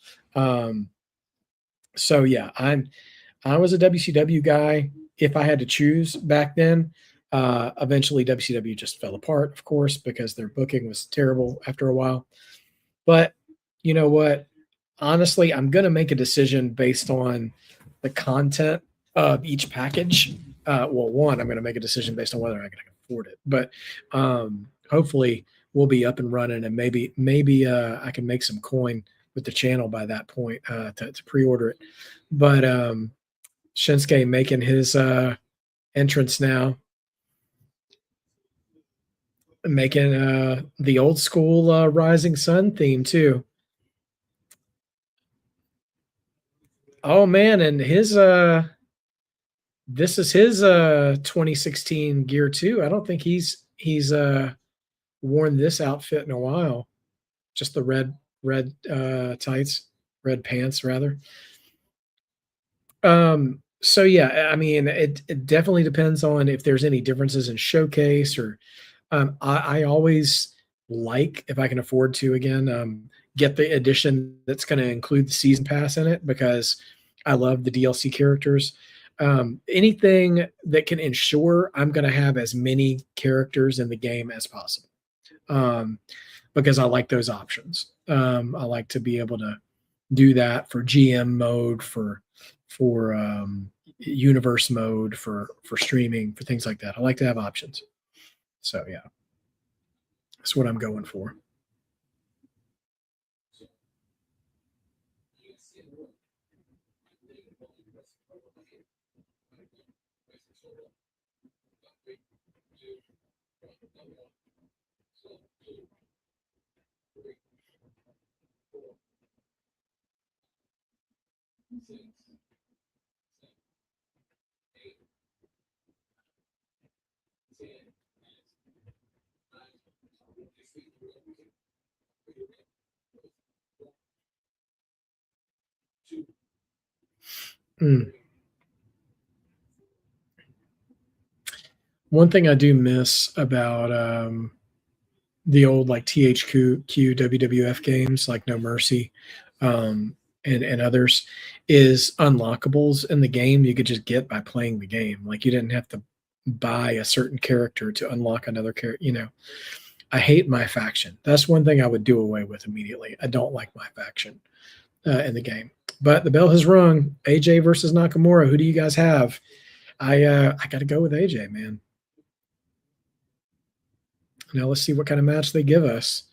So yeah, I was a WCW guy if I had to choose back then. Eventually, WCW just fell apart, of course, because their booking was terrible after a while. But you know what? Honestly, I'm going to make a decision based on the content of each package. One, I'm going to make a decision based on whether I can afford it. But hopefully, we'll be up and running, and maybe I can make some coin with the channel by that point to pre-order it. But Shinsuke making his entrance now, making the old school Rising Sun theme too. Oh man, and his this is his 2016 gear too. I don't think he's worn this outfit in a while. Just the red tights, red pants rather. So yeah, I mean it definitely depends on if there's any differences in showcase or I always like, if I can afford to again, get the edition that's going to include the season pass in it, because I love the DLC characters. Anything that can ensure I'm going to have as many characters in the game as possible, because I like those options. I like to be able to do that for GM mode, for universe mode, for streaming, for things like that. I like to have options. So yeah, that's what I'm going for. One thing I do miss about the old like THQ WWF games like No Mercy and others is unlockables in the game you could just get by playing the game. Like you didn't have to buy a certain character to unlock another character. You know, I hate my faction. That's one thing I would do away with immediately. I don't like my faction in the game. But the bell has rung. AJ versus Nakamura. Who do you guys have? I got to go with AJ, man. Now let's see what kind of match they give us.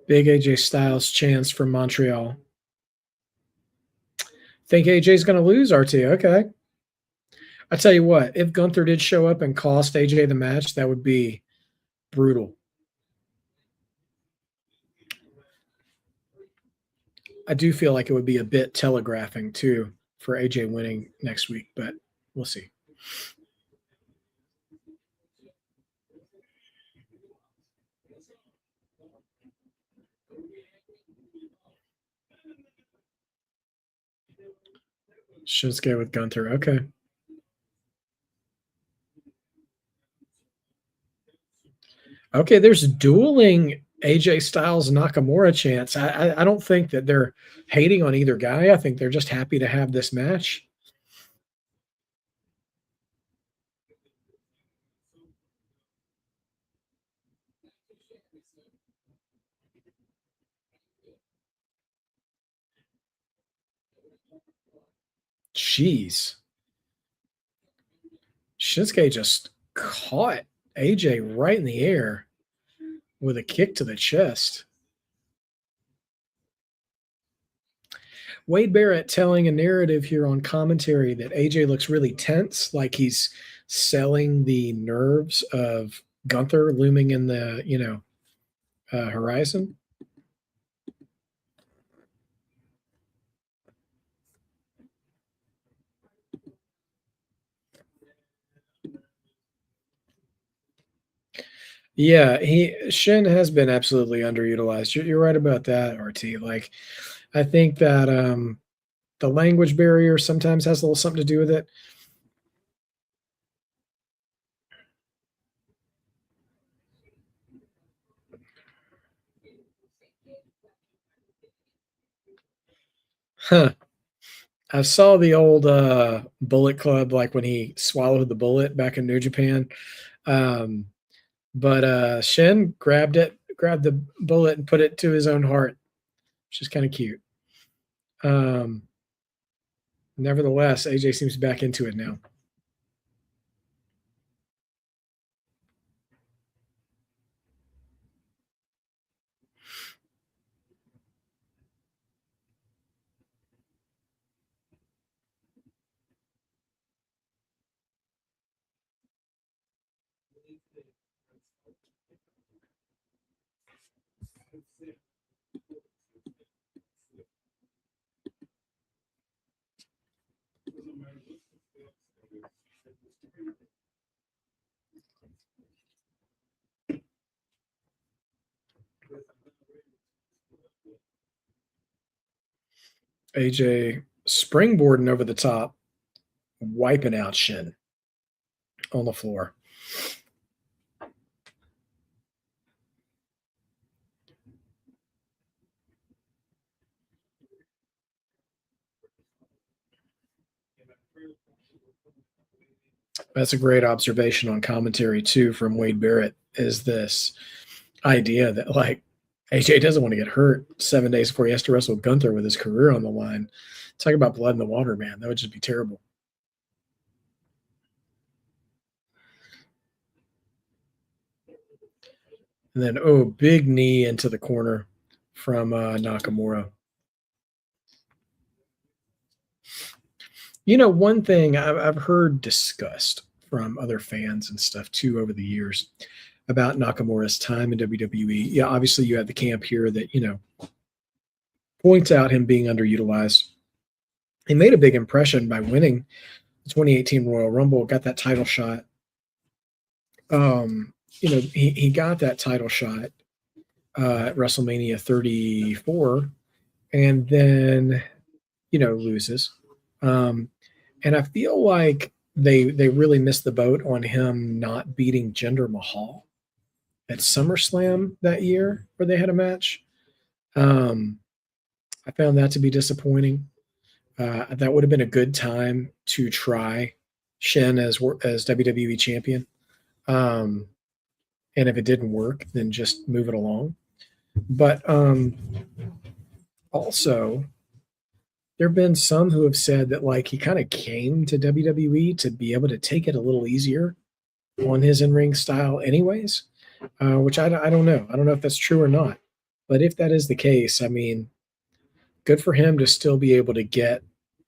Big AJ Styles chance from Montreal. Think AJ's going to lose, RT. Okay. I tell you what, if Gunther did show up and cost AJ the match, that would be brutal. I do feel like it would be a bit telegraphing too for AJ winning next week, but we'll see. Shinsuke with Gunther. Okay. Okay, there's dueling AJ Styles Nakamura chance. I don't think that they're hating on either guy. I think they're just happy to have this match. Jeez. Shinsuke just caught AJ right in the air with a kick to the chest. Wade Barrett telling a narrative here on commentary that AJ looks really tense, like he's selling the nerves of Gunther looming in the, horizon. Yeah, Shin has been absolutely underutilized. You're right about that, RT. Like, I think that the language barrier sometimes has a little something to do with it. Huh. I saw the old Bullet Club, like when he swallowed the bullet back in New Japan. Um, but Shin grabbed the bullet and put it to his own heart, which is kind of cute. Nevertheless, AJ seems back into it now. AJ springboarding over the top, wiping out Shin on the floor. That's a great observation on commentary too from Wade Barrett, is this idea that like AJ doesn't want to get hurt 7 days before he has to wrestle Gunther with his career on the line. Talk about blood in the water, man. That would just be terrible. And then, big knee into the corner from Nakamura. You know, one thing I've heard discussed from other fans and stuff too over the years about Nakamura's time in WWE. Yeah, obviously you have the camp here that, points out him being underutilized. He made a big impression by winning the 2018 Royal Rumble, got that title shot. He got that title shot at WrestleMania 34 and then, loses. And I feel like they really missed the boat on him not beating Jinder Mahal at SummerSlam that year where they had a match. I found that to be disappointing. That would have been a good time to try Shin as WWE champion. And if it didn't work, then just move it along. But also, there have been some who have said that like he kind of came to WWE to be able to take it a little easier on his in-ring style anyways, which I don't know. I don't know if that's true or not. But if that is the case, I mean, good for him to still be able to get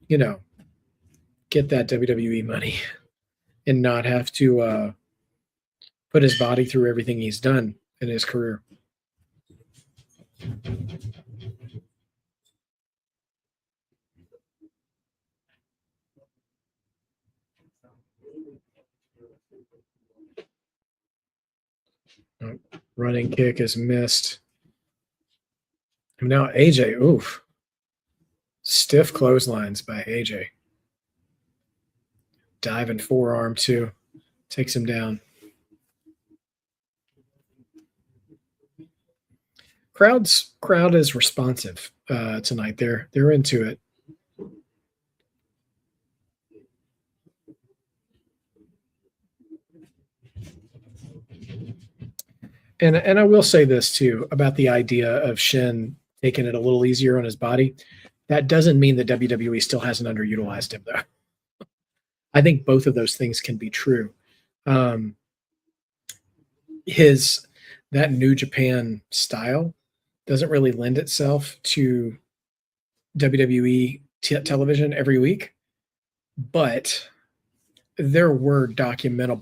that WWE money and not have to put his body through everything he's done in his career. Running kick is missed. Now AJ, oof. Stiff clotheslines by AJ. Diving forearm too. Takes him down. Crowd is responsive tonight. They're into it. And I will say this too about the idea of Shin taking it a little easier on his body. That doesn't mean that WWE still hasn't underutilized him, though. I think both of those things can be true. That New Japan style doesn't really lend itself to WWE television every week, but there were documented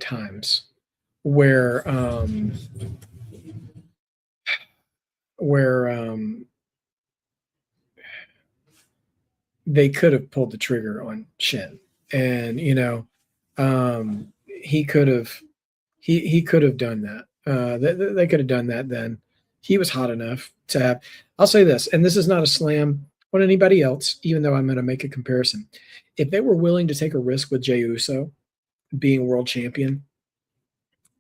times where they could have pulled the trigger on Shin, and he could have done that. They could have done that then. He was hot enough to have. I'll say this, and this is not a slam on anybody else, even though I'm going to make a comparison. If they were willing to take a risk with Jey Uso being world champion,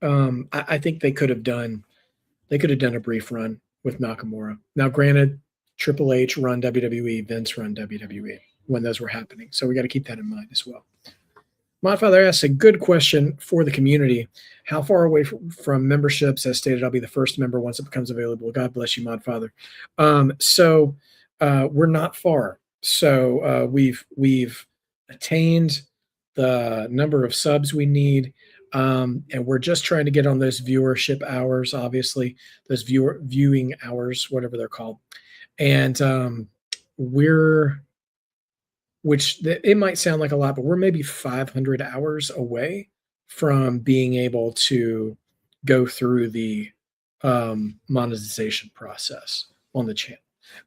I think they could have done a brief run with Nakamura. Now, granted, Triple H run WWE, Vince run WWE when those were happening. So we got to keep that in mind as well. Modfather asks a good question for the community. How far away from memberships? As stated, I'll be the first member once it becomes available. God bless you, Modfather. So we're not far. So we've attained the number of subs we need. And we're just trying to get on those viewership hours, obviously, those viewing hours, whatever they're called. And it might sound like a lot, but we're maybe 500 hours away from being able to go through the monetization process on the channel.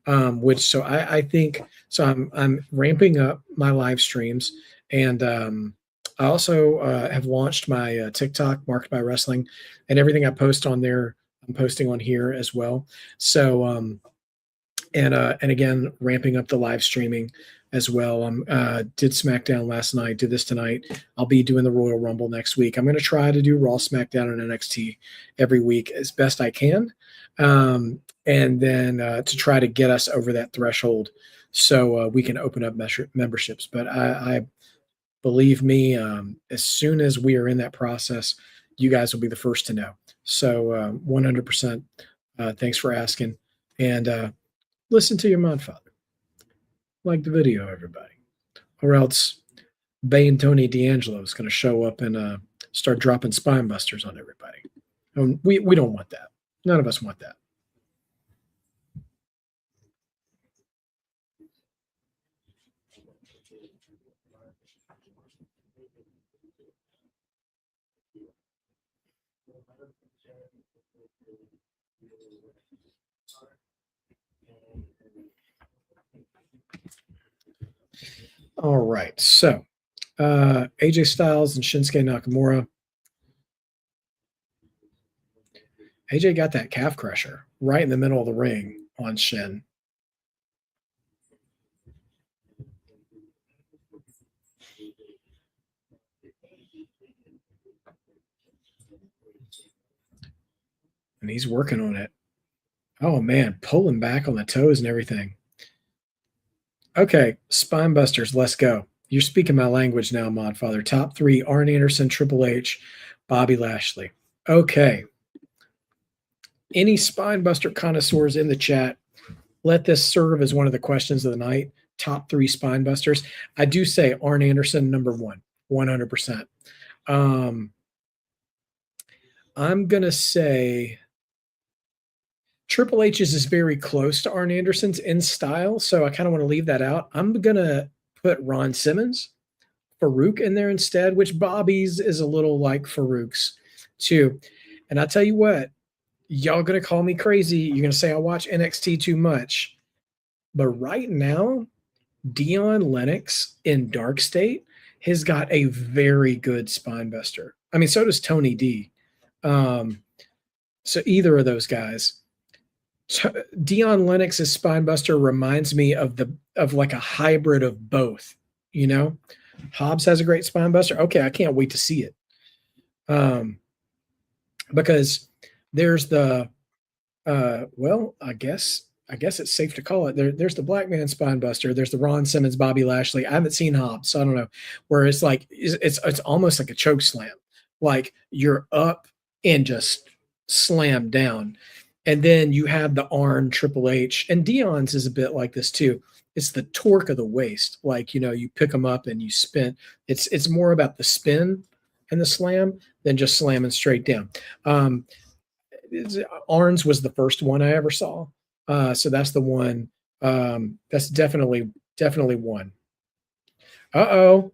I think I'm ramping up my live streams, and I also have launched my TikTok, Marked by Wrestling, and everything I post on there, I'm posting on here as well. So, and again, ramping up the live streaming as well. Did SmackDown last night, did this tonight. I'll be doing the Royal Rumble next week. I'm going to try to do Raw, SmackDown, and NXT every week as best I can. And then to try to get us over that threshold so we can open up memberships. But I believe me, as soon as we are in that process, you guys will be the first to know. So 100%. Thanks for asking. And listen to your Modfather. Like the video, everybody. Or else Bay and Tony D'Angelo is going to show up and start dropping spine busters on everybody. We don't want that. None of us want that. All right. So AJ Styles and Shinsuke Nakamura. AJ got that calf crusher right in the middle of the ring on Shin. And he's working on it. Oh, man, pulling back on the toes and everything. Okay, spine busters, let's go. You're speaking my language now, Modfather. Top 3, Arn Anderson, Triple H, Bobby Lashley. Okay. Any spine buster connoisseurs in the chat, let this serve as one of the questions of the night. Top 3 spine busters. I do say Arn Anderson, number 1, 100%. I'm going to say Triple H's is very close to Arn Anderson's in style, so I kind of want to leave that out. I'm going to put Ron Simmons, Farouk in there instead, which Bobby's is a little like Farouk's too. And I tell you what, y'all going to call me crazy. You're going to say I watch NXT too much. But right now, Dion Lennox in Dark State has got a very good spine buster. I mean, so does Tony D. So either of those guys. Dion Lennox's spine buster reminds me of like a hybrid of both, you know. Hobbs has a great spine buster. Okay, I can't wait to see it. Because there's the well, I guess it's safe to call it. There's the Black Man spine buster. There's the Ron Simmons, Bobby Lashley. I haven't seen Hobbs, so I don't know. Where it's like it's almost like a choke slam. Like you're up and just slam down. And then you have the Arn, Triple H, and Dion's is a bit like this too. It's the torque of the waist. Like, you know, you pick them up and you spin. It's more about the spin and the slam than just slamming straight down. Arn's was the first one I ever saw. So that's the one. That's definitely one. Uh-oh.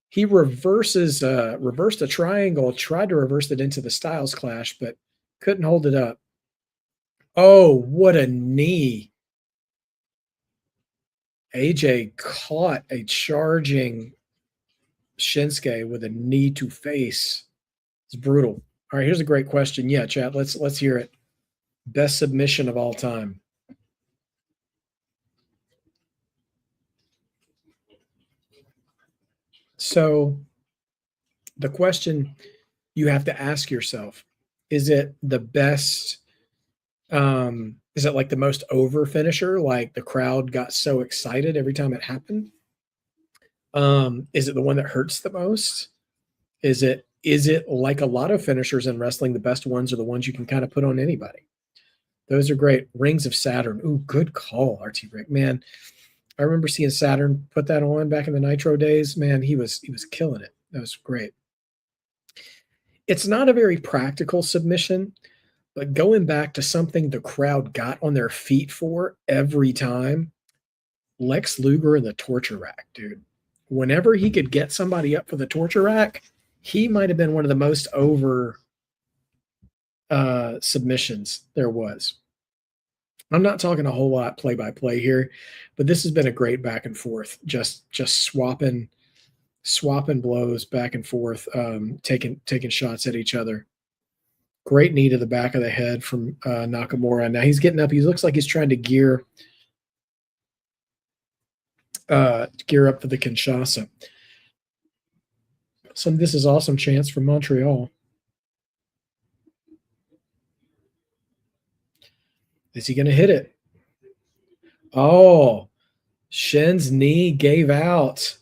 He reversed a triangle, tried to reverse it into the Styles Clash, but couldn't hold it up. Oh, what a knee. AJ caught a charging Shinsuke with a knee to face. It's brutal. All right, here's a great question. Yeah, chat, let's hear it. Best submission of all time. So the question you have to ask yourself, is it the best is it like the most over finisher? Like the crowd got so excited every time it happened? Is it the one that hurts the most? Is it like a lot of finishers in wrestling, the best ones are the ones you can kind of put on anybody? Those are great. Rings of Saturn. Ooh, good call, RT Rick. Man, I remember seeing Saturn put that on back in the Nitro days. Man, he was killing it. That was great. It's not a very practical submission, but going back to something the crowd got on their feet for every time, Lex Luger in the torture rack, dude. Whenever he could get somebody up for the torture rack, he might have been one of the most over submissions there was. I'm not talking a whole lot play-by-play here, but this has been a great back and forth, just swapping blows back and forth, taking shots at each other. Great knee to the back of the head from Nakamura. Now he's getting up. He looks like he's trying to gear up for the Kinshasa. This is awesome chance from Montreal. Is he going to hit it? Oh, Shin's knee gave out.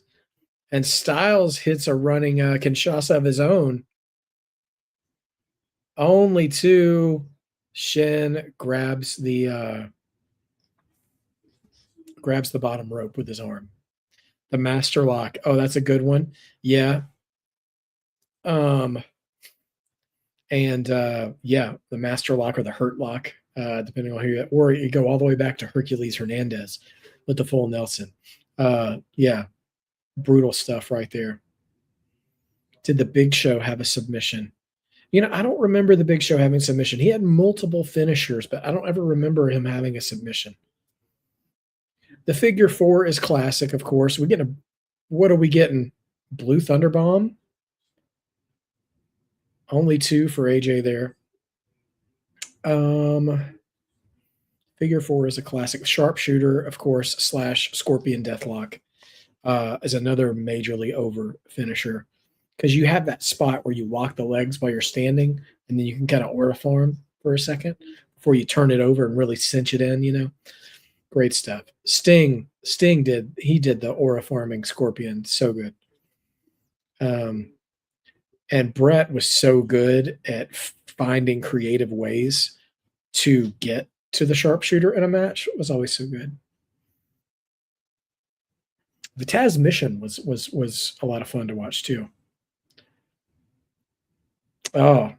And Styles hits a running Kinshasa of his own. Only two. Shin grabs the bottom rope with his arm. The master lock. Oh, that's a good one. Yeah. The master lock or the hurt lock, depending on who you, or you go all the way back to Hercules Hernandez with the full Nelson. Yeah. Brutal stuff right there. Did the Big Show have a submission? I don't remember the Big Show having submission. He had multiple finishers, but I don't ever remember him having a submission. The figure 4 is classic, of course. What are we getting? Blue Thunderbomb? Only 2 for AJ there. Figure 4 is a classic. Sharpshooter, of course, / Scorpion Deathlock is another majorly over finisher. Because you have that spot where you lock the legs while you're standing, and then you can kind of auriform for a second before you turn it over and really cinch it in. Great stuff. Sting did the auriforming Scorpion. So good. And Brett was so good at finding creative ways to get to the sharpshooter in a match. It was always so good. The Taz mission was a lot of fun to watch too. Oh,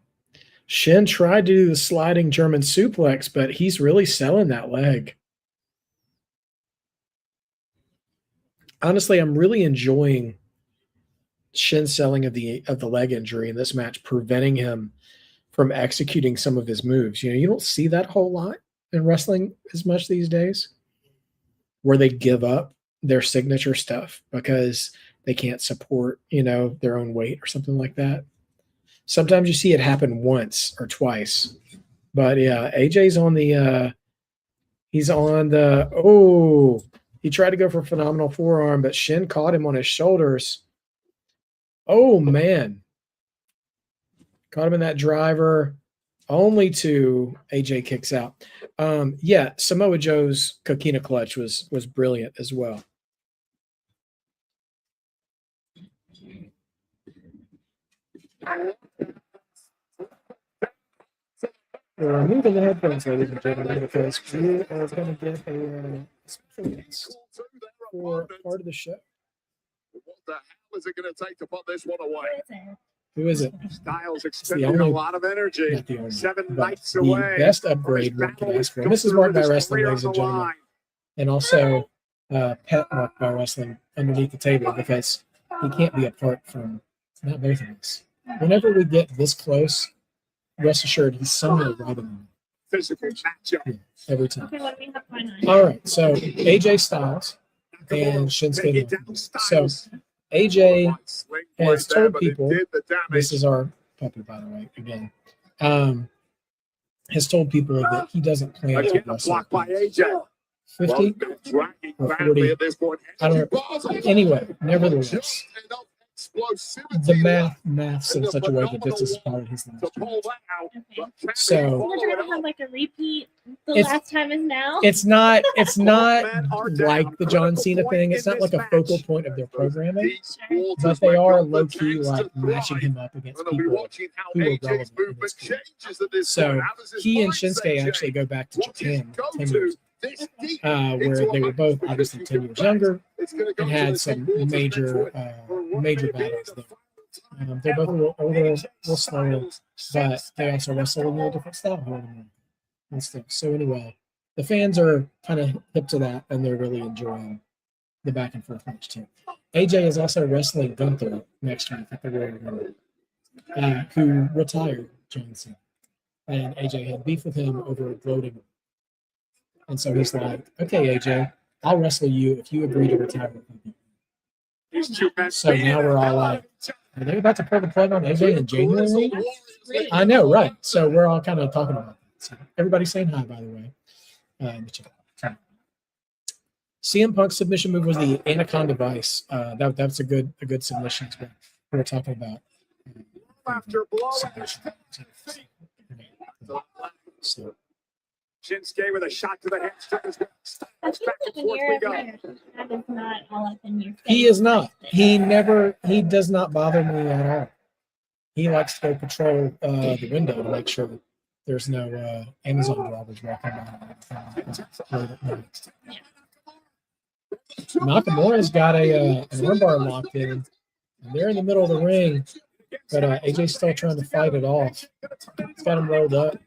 Shin tried to do the sliding German suplex, but he's really selling that leg. Honestly, I'm really enjoying Shin's selling of the leg injury in this match, preventing him from executing some of his moves. You don't see that a whole lot in wrestling as much these days, where they give up their signature stuff because they can't support, their own weight or something like that. Sometimes you see it happen once or twice. But yeah, AJ's on the he tried to go for a phenomenal forearm, but Shin caught him on his shoulders. Oh man. Caught him in that driver. Only 2. AJ kicks out. Samoa Joe's Coquina clutch was brilliant as well. We're removing the headphones, ladies and gentlemen, because we are going to get a special guest for part of the show. What the hell is it going to take to put this one away? Who is it? Styles expending a lot of energy. Not the only, 7 but nights the away. best upgrade one can ask for. This is Marked by Wrestling, ladies and gentlemen, and also Pet Marked by Wrestling underneath the table, because he can't be apart from not both of us. Whenever we get this close, rest assured he's somewhere right in there. Physical matchup. Yeah, every time. Okay, what do we have going on? All right, so AJ Styles and Shinsuke Nakamura. So AJ has told people, this is our puppy, by the way, again, has told people that he doesn't plan to wrestle 50 or 40. I don't know. Anyway, nevertheless, the maths in such a way that this is part of his last year. Okay. So We're gonna have like a repeat. The It's- last time is now. it's not like the John Cena thing. It's not like a focal point of their programming, but they are low key like matching him up against people who are relevant in this career. So he and Shinsuke actually go back to Japan 10 years, where they were both obviously 10 years younger and had some major battles there. They're both a little older, a little slower, but they also wrestle in a little different style here in America and stuff. So anyway, the fans are kind of hip to that, and they're really enjoying the back and forth match too. AJ is also wrestling Gunther next week at the Royal Rumble, who retired John Cena, and AJ had beef with him over gloating. And so he's like, "Okay, AJ, I'll wrestle you if you agree to retire with me." So now we're all like, are they about to pull the plug on AJ in January? I know, right? So we're all kind of talking about that. So everybody's saying hi, by the way. CM Punk's submission move was the Anaconda Vice. That's a good submission. We were talking about submission. So Shinsuke with a shot to the head. I feel like when you're a player, that is not all up in your face. he is not. He does not bother me at all. He likes to go patrol the window to make sure that there's no Amazon drivers walking by. Nakamura's got an armbar locked in, and they're in the middle of the ring, but AJ's still trying to fight it off. He's got him rolled up.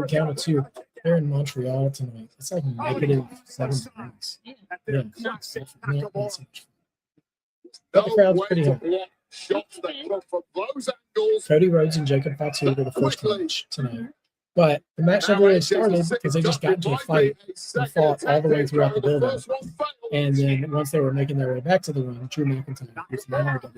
Count of 2. They're in Montreal tonight. It's like -7 degrees. Yeah. Not so much fun. But the crowd's pretty to high. block shots that come from those angles. Cody Rhodes and Jacob Fatu were the first match tonight. But the match never really started because they just got into a fight and fought all the way throughout the building. And then once they were making their way back to the ring, Drew McIntyre, who's now the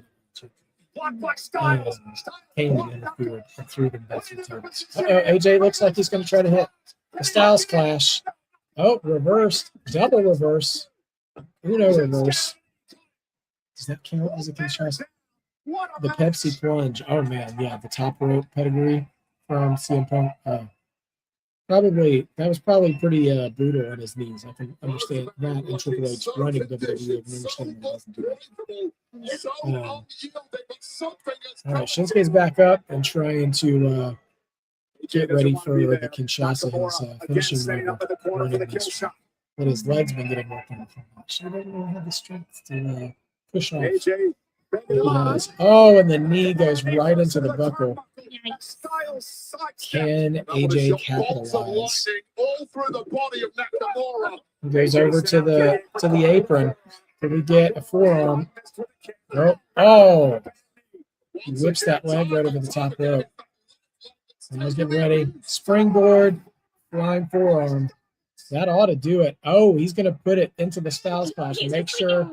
came and interfered and threw them back to the tables. AJ looks like he's going to try to hit the Styles Clash. Oh, reversed. Double reverse. Uno reverse. Does that count as a Kinshasa? The Pepsi plunge. Oh, man. Yeah, the top rope pedigree from CM Punk. That was probably pretty brutal on his knees. I can understand that. And Triple H running WWE. I can understand why he doesn't do that. All right, Shinsuke's back up and trying to get ready for the Kinshasa, his finishing move. But his legs been getting worked on from much. I don't really have the strength to push off. Oh, and the knee goes right into the buckle. Can AJ capitalize? He goes over to the apron. Can we get a forearm? Nope. Oh! He whips that leg right over the top rope. And he's getting ready. Springboard, flying forearm. That ought to do it. Oh, he's going to put it into the Styles Clash and make sure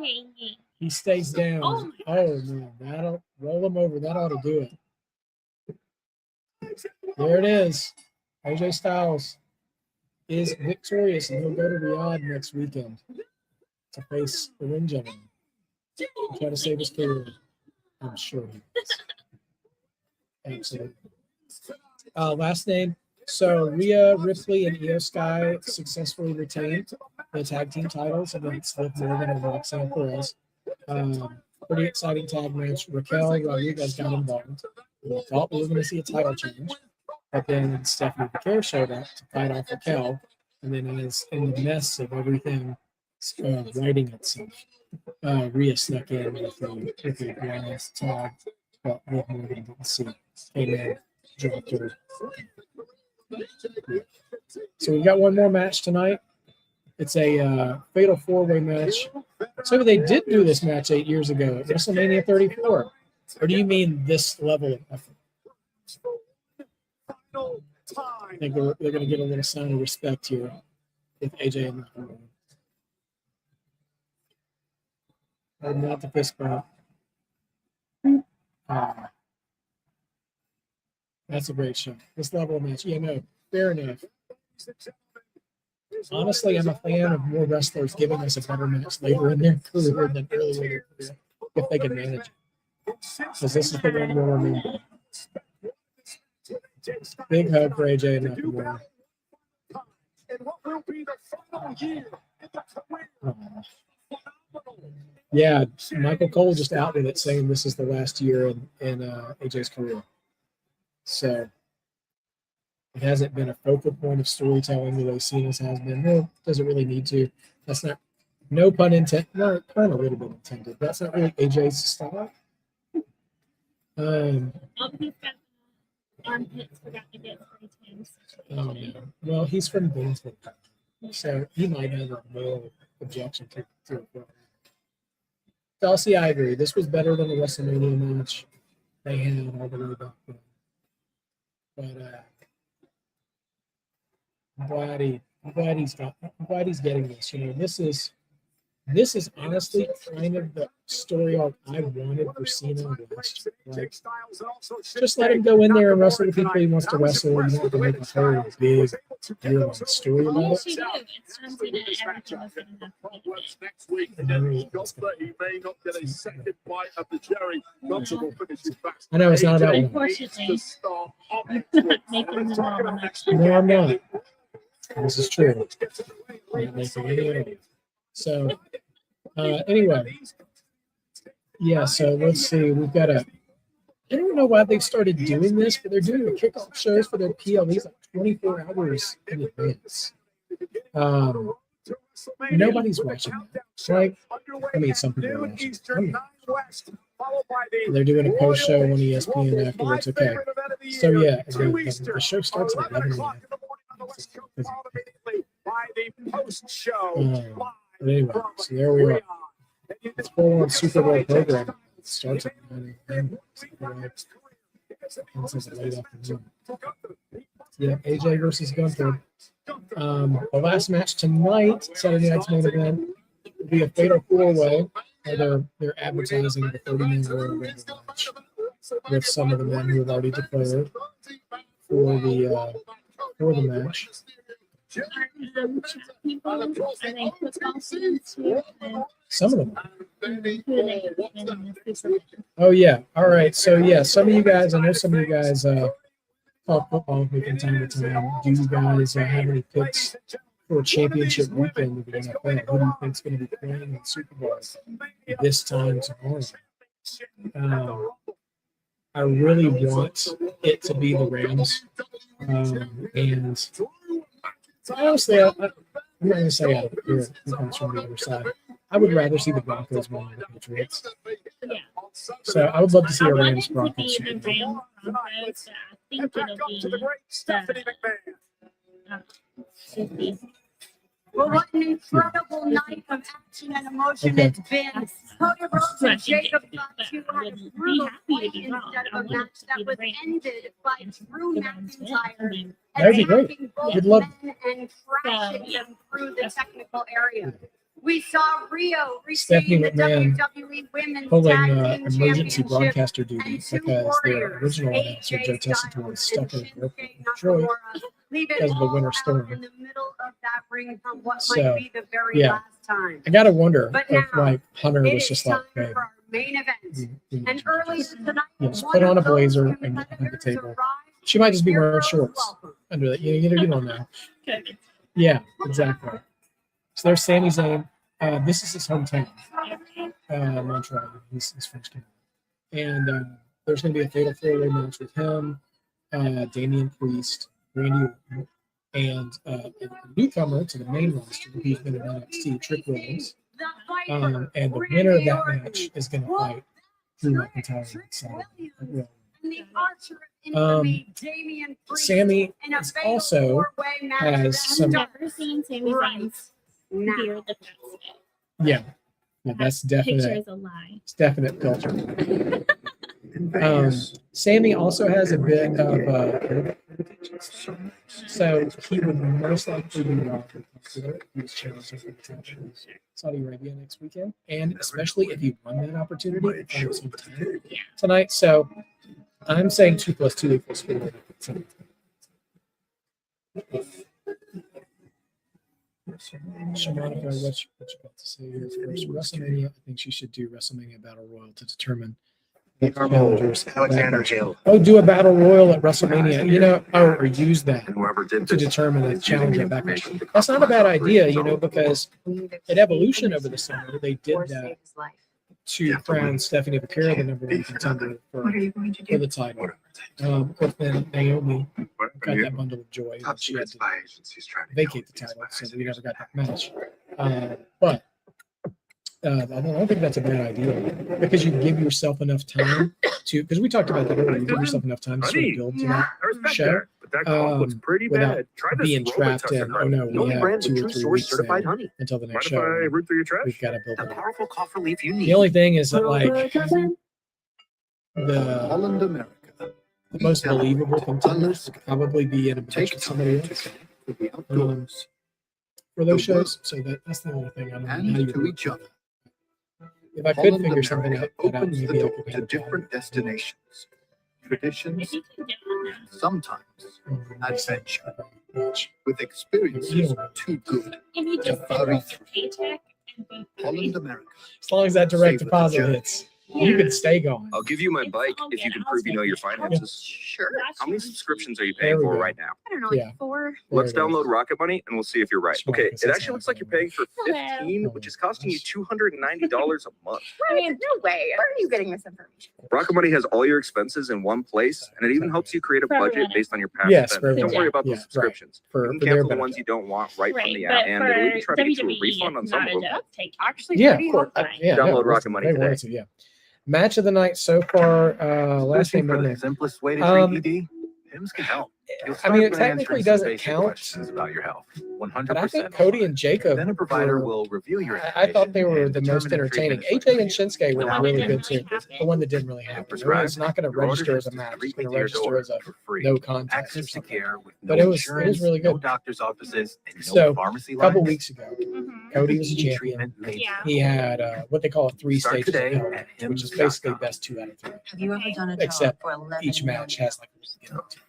he stays down. Oh, man. That'll roll him over. That ought to do it. There it is. AJ Styles is victorious, and he'll go to Riyadh next weekend to face the ring gentleman. Try to save his career. I'm sure he is. Absolutely. Last name. So Rhea, Ripley, and Io Sky successfully retained the tag team titles against Liv Morgan and Roxanne Perez. Pretty exciting tag match. Raquel Rodriguez got involved. We thought we were going to see a title change, but then Stephanie Becker showed up to fight off Raquel, and then as in the mess of everything righting itself, Rhea snuck in with the last tag, but Liv Morgan didn't see. Came in, dropped her. So we got one more match tonight. It's a fatal four-way match. So they did do this match 8 years ago at WrestleMania 34. Or do you mean this level of effort? I think they're going to get a little sign of respect here with AJ and Nakamura. Not the fist bump. That's a great show. This level of match. Yeah, no, fair enough. Honestly, I'm a fan of more wrestlers giving us a better match later in their career than early in their career, if they can manage it. Because this is the one we'll remember. Big hug for AJ and Nakamura. Yeah, Michael Cole just outed it, saying this is the last year in AJ's career. So it hasn't been a focal point of storytelling the way Cena's has been. No, doesn't really need to. That's not, no pun intended. No, pun a little bit intended. That's not really AJ's style. He's got armpits forgot to get 3 times. Oh no. Well, he's from Gainesville, so he might have a real objection to it. Dulcie, I agree. This was better than the WrestleMania match they had all the way back then. But I'm glad he's getting this. You know, this is honestly kind of the story arc I wanted for Cena last year. Like, just let him go in there and wrestle the people he wants to wrestle, and you have to make a whole big deal of the story about it. It's John Cena and everything was good enough for you. Next week, again, he got that he may not get a second bite of the cherry. Comfortable finishes back. I know it's not about him. Unfortunately, I'm not making the normal next year. No, I'm not. This is true. I'm not making any of it. So, anyway, yeah, so let's see. We've got I don't know why they've started doing this, but they're doing the kickoff shows for their PLEs like 24 hours in advance. Nobody's watching that. Like, I mean, some people are watching. They're doing a post show on ESPN afterwards. Okay. So, yeah, the show starts at 11 a.m. But anyway, so there we are. It's full on Super Bowl program. It starts at 9 a.m. It's late afternoon. Yeah, AJ versus Gunther. The last match tonight, Saturday night's main event, will be a fatal four-way. They're advertising the 30-man Royal Rumble match with some of the men who have already declared for the match. Some of them. Oh yeah. All right. So yeah, some of you guys, I know some of you guys talk football with me from time to time. Do you guys have any picks for a championship weekend of the NFL? Who do you think is going to be playing in the Super Bowl this time tomorrow? I really want it to be the Rams, and honestly, I'm not going to say out of here who comes from the other side. I would rather see the Broncos win than the Patriots. Yeah. So I would love to see a Rams Broncos. I think it'll be the Well, what an incredible night of action and emotion it's been. Cody Rhodes and Jacob Fatu had a brutal fight instead of a match that was ended by Drew McIntyre That'd be and great. taking both We'd love- men and crashing them through the technical area. We saw Rio Stephanie receive the McMahon WWE Women's pulling Tag Team emergency Championship broadcaster duty and two because their warriors, original announcer, Joe AJ Tessitore, was stuck Styles in and a Shinsuke Detroit Nakamura, leave it because of the all winter out storm. in the middle of that ring for what So, might be the very yeah. last time. I gotta wonder But if now, like Hunter It was is just time like, hey, for our main event. we And need early to tonight, just one put on a of those blazer and get behind the competitors table. arrived. She might just be Your wearing girls shorts welcome. under that. You don't know. good. Yeah, exactly. So there's Sami Zayn. This is his hometown, Montreal. His first game. And there's going to be a fatal four-way match with him, Damien Priest, Randy Orton, and a newcomer to the main roster who's been in NXT, Trick Williams. The Viper, And the winner of that Randy match Orton, is going to fight Drew McIntyre Trick on Saturday. Williams, and the Archer of Infamy, Damien Priest, Sami in a is fatal also four-way match has that some- I've never seen Sami Zayn's now. beard the past day. Yeah, that's Picture definite. is a lie. It's definite filter. Sami also has a bit of so he would most likely be Rock. He was challenging for the title in Saudi Arabia next weekend, and especially if he won that opportunity in front of his hometown tonight. So I'm saying 2 + 2 = 4. Shamanika, what you got to say here first? WrestleMania, I think she should do WrestleMania Battle Royal to determine the challengers. Alexander Hill. Oh, do a Battle Royal at WrestleMania, or use that And whoever did to this determine a is challenge using at the Backlash. information to That's not a bad compromise idea, operations because at Evolution over the summer, they did that to crown Stephanie Becerra the number one contender for the title. Of course, then Naomi got that bundle of joy. Top And she had secret to spy agencies trying to vacate the title, so we never got that match. But I don't think that's a bad idea, because you give yourself enough time to, because we talked about that earlier, you give yourself enough time to sort of build to that I respect show, that, but that cough looks pretty without bad. Try this being trapped in, oh no, The we only have brand 2 with or true 3 source weeks certified now honey. until the Mind next if I show. root through your trash? We've got to build The it up. powerful cough relief you need. The only thing is that, like, the Holland America. most believable contender would probably be in a match Take with somebody time to else connect with the outdoors for those shows. So that's the only thing. I don't know how you and would to work each other. that. If I could Holland figure something America out, opens the maybe I door could to have a different destinations, traditions, If you can do it now. sometimes guy adventure, match. with experiences too good. If you just Hurry send us a through. paycheck and go Holland free. America. As long as that direct Savor the deposit journey. hits, you can stay going. I'll give you my It's bike all if you good. can I'll prove you know take your it. finances. Sure. How many subscriptions are you There paying we for go. right now? I don't know, Yeah. like 4. Let's There it is. download Rocket Money and we'll see if you're right. Smart, Okay, because it that's actually not looks like you're bad. paying for Hello. 15, which is costing you $290 a month. Right? No way. Where are you getting this information? Rocket Money has all your expenses in one place, and it even helps you create a For budget everyone based on your past Yes, for spending. Don't everyone. worry about Yeah, those right. subscriptions. For You can their cancel the benefit. ones you don't want right from Right, the but app, and it'll even for try to get you a WWE, refund on it's some not of a them. joke. Take it. Actually, Yeah, pretty of course. helpful. Yeah, Download no, Rocket Money they today. wanted to, yeah. Match of the night so far. Last Searching name, for no the name. simplest way to Um, treat ED? Hims can help. You'll I mean, it start by technically answering some doesn't basic count, questions about your health. 100%. but I think Cody and Jacob. Then a provider were- will review your I thought they were information the and most determine if entertaining. treatment is AJ and right for you. Shinsuke were Without really getting good into too. specifics, The one that didn't really happen. It was not going to your orders register are as a just match. It's directly going to to your register door as a for free. no contest or Access to something. care with But no it was insurance, really no good. doctor's offices, and no So, pharmacy A couple lines. weeks ago, Mhm. Cody was a Easy champion. treatment made Yeah. He had what they call a 3 Start stages of today health, at which is hims.com. basically best 2 out of 3. Have you ever done a Except job for 11 each match million? has like a guarantee.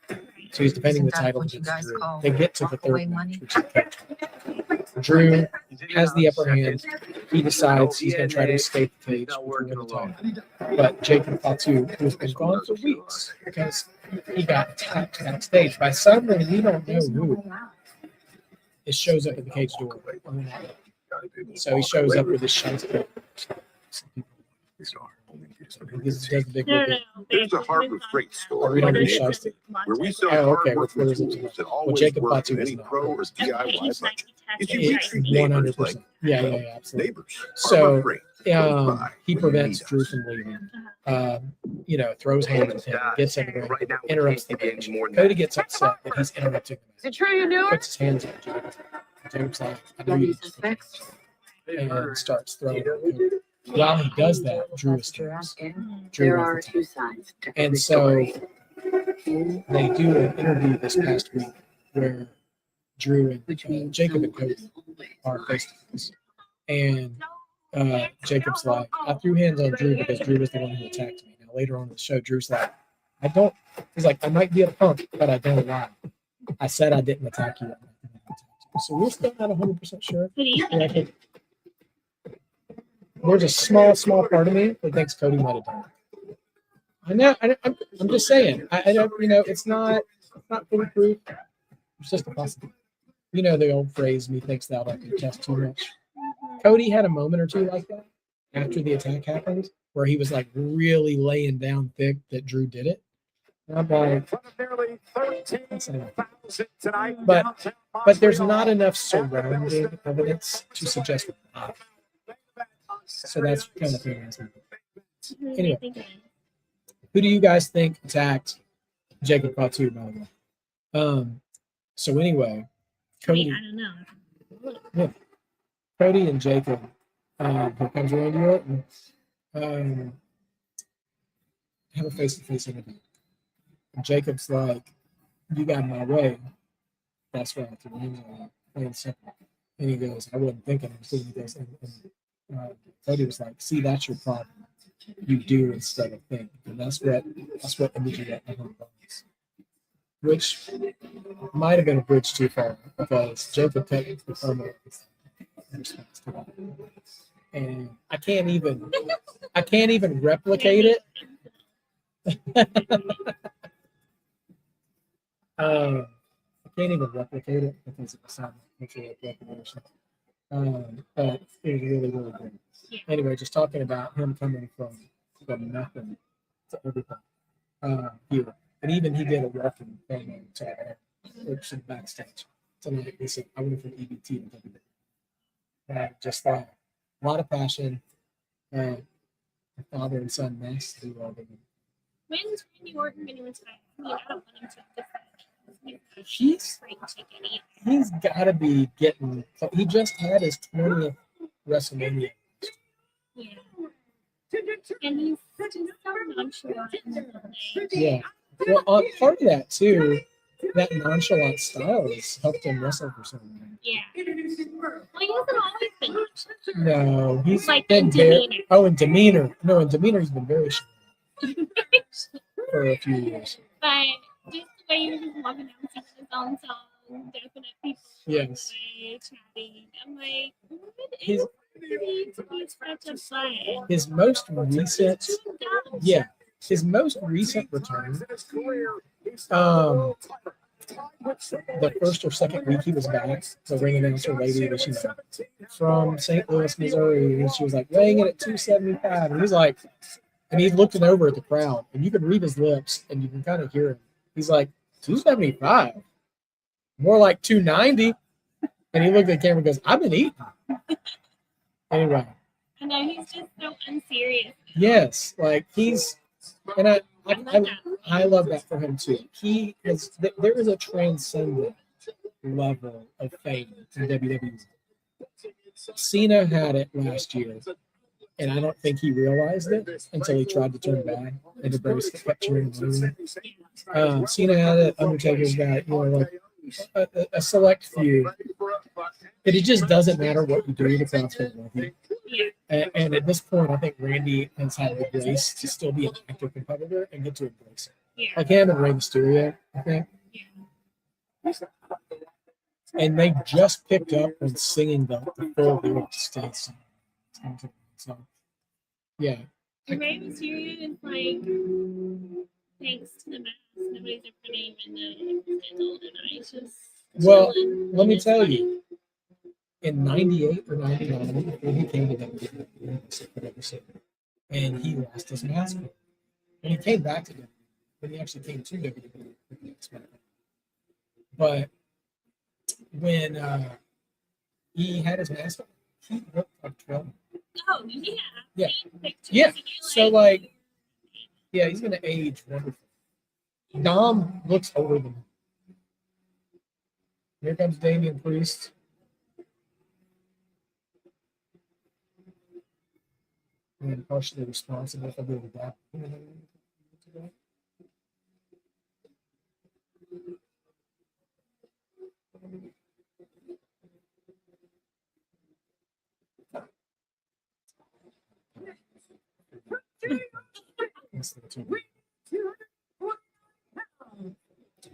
So he's defending the Isn't that title what you against guys Drew. call They get to the walk-away third money? match, which is the Drew has the upper hand. He decides he's going to try to escape the cage before the title. But Jacob Fatu, who's been gone for weeks because he got attacked backstage by someone we don't know who, it shows up at the cage door. So he shows up with his shines. He does the big No, look no, at- no. There's a Harbor Freight store We don't do in shots. Neighborhood where we sell Oh, okay. hard-working Where is it? tools that Well, always Jacob work Fatu in is any not. pro or DIY budget. It's you It's treat neighbors 100%. like Yeah, absolutely. neighbors. So, Harbor Freight. Close by he when you prevents need Drew us. from leaving. Throws hands at him, gets in the ring, Right now, we interrupts the can't give you match. any more than Cody that. gets upset that he's interrupting the Is match. it true you knew her? Puts his hands on Jacob. Jacob's like, I know you suspect. And starts throwing at Cody. While he does that, Drew escapes. Drew There wins are the two sides to And every so story. they do an interview this past week where Drew and Which means Jacob and someone Cody is always are lying. face to face. And Jacob's like, I threw hands on Drew because Drew was the one who attacked me. Now later on in the show, Drew's like, he's like, I might be a punk, but I don't lie. I said I didn't attack you. So we're still not 100% sure. What do you And I think? think there's a small part of me that thinks Cody might have done it. I know. I'm just saying. I don't. It's not fully proof. It's just a possibility. You know the old phrase, "Me thinks thou doth contest too much." Cody had a moment or two like that after the attack happened, where he was like really laying down thick that Drew did it. And I'm like, Nearly 13,000 tonight. But- downtown but there's Montreal. not enough surrounding evidence to suggest why. So that's kind of thing. Who do Anyway. you think it is? Who do you guys think attacked Jacob Fatu, by the way? So anyway, I mean, Cody, I don't know. Cody and Jacob, here comes Randy Orton, have a face-to-face interview. And Jacob's like, you got in my way. That's why I threw hands on you. Plain simple. And he goes, I wasn't thinking. He goes, and Cody was like, see, that's your problem. You do instead of think. And that's what imagery that was. Which might have been a bridge too far because Jacob technically promo in response to that. And I can't even replicate it. I can't even replicate it because it was not much of a recognition. But it was really, really good. Anyway, just talking about him coming from nothing to everything here. And even he did a walking promo to backstage tonight. He said, I went from EBT to WWE. Just like a lot of passion. A father and son mess. They were all good. When's Randy Orton going to retire? I mean, I don't want him to defend. He's got to be getting. He just had his 20th WrestleMania. Yeah. And he's just so nonchalant in the way. Yeah. Well, part of that too, that nonchalant style has helped him wrestle for so long. Yeah. Well, he hasn't always been nonchalant. No, he's Like been in very. demeanor. Oh, in demeanor. No, in demeanor he's been very shy for a few years. But just the way he was just walking down singing his own song, dancing at people Yes. way, chatting. I'm like, what His is he to be such a play? his most recent. Too dumb. Yeah, his most recent return. The first or second week he was back, the ring announcer lady was, from St. Louis, Missouri, and she was like weighing in at 275, and he's like, and he's looking over at the crowd, and you can read his lips, and you can kind of hear him. He's like 275, more like 290, and he looked at the camera and goes, "I've been eating." Anyway, I know he's just so unserious. yes, like he's, and I love that for him too. There is a transcendent level of fame in WWE. Cena had it last year, and I don't think he realized it until he tried to turn back and embrace the kept cheering on. Cena had it, Undertaker's got it, like a select few. But it just doesn't matter what you do, the crowd's going to love you. And at this point, I think Randy has had the grace to still be an active competitor and get to embrace it. Like him and Rey Mysterio, I think. And they just picked up on singing the full lyric States. So, yeah. Rey Mysterio is like, thanks to the mask, nobody's ever put him in the schedule tonight. It's just. Well, let me tell you, in 98 or 99, before he came to WWE, and he lost his mask. And he came back to WWE, but he actually came to WWE. But when he had his mask on, he looked like 12. Oh, yeah. Yeah. Pictures, Yeah. So, like, yeah, he's going to age wonderful. Dom looks older than him. Here comes Damien Priest. And partially responsible for the back.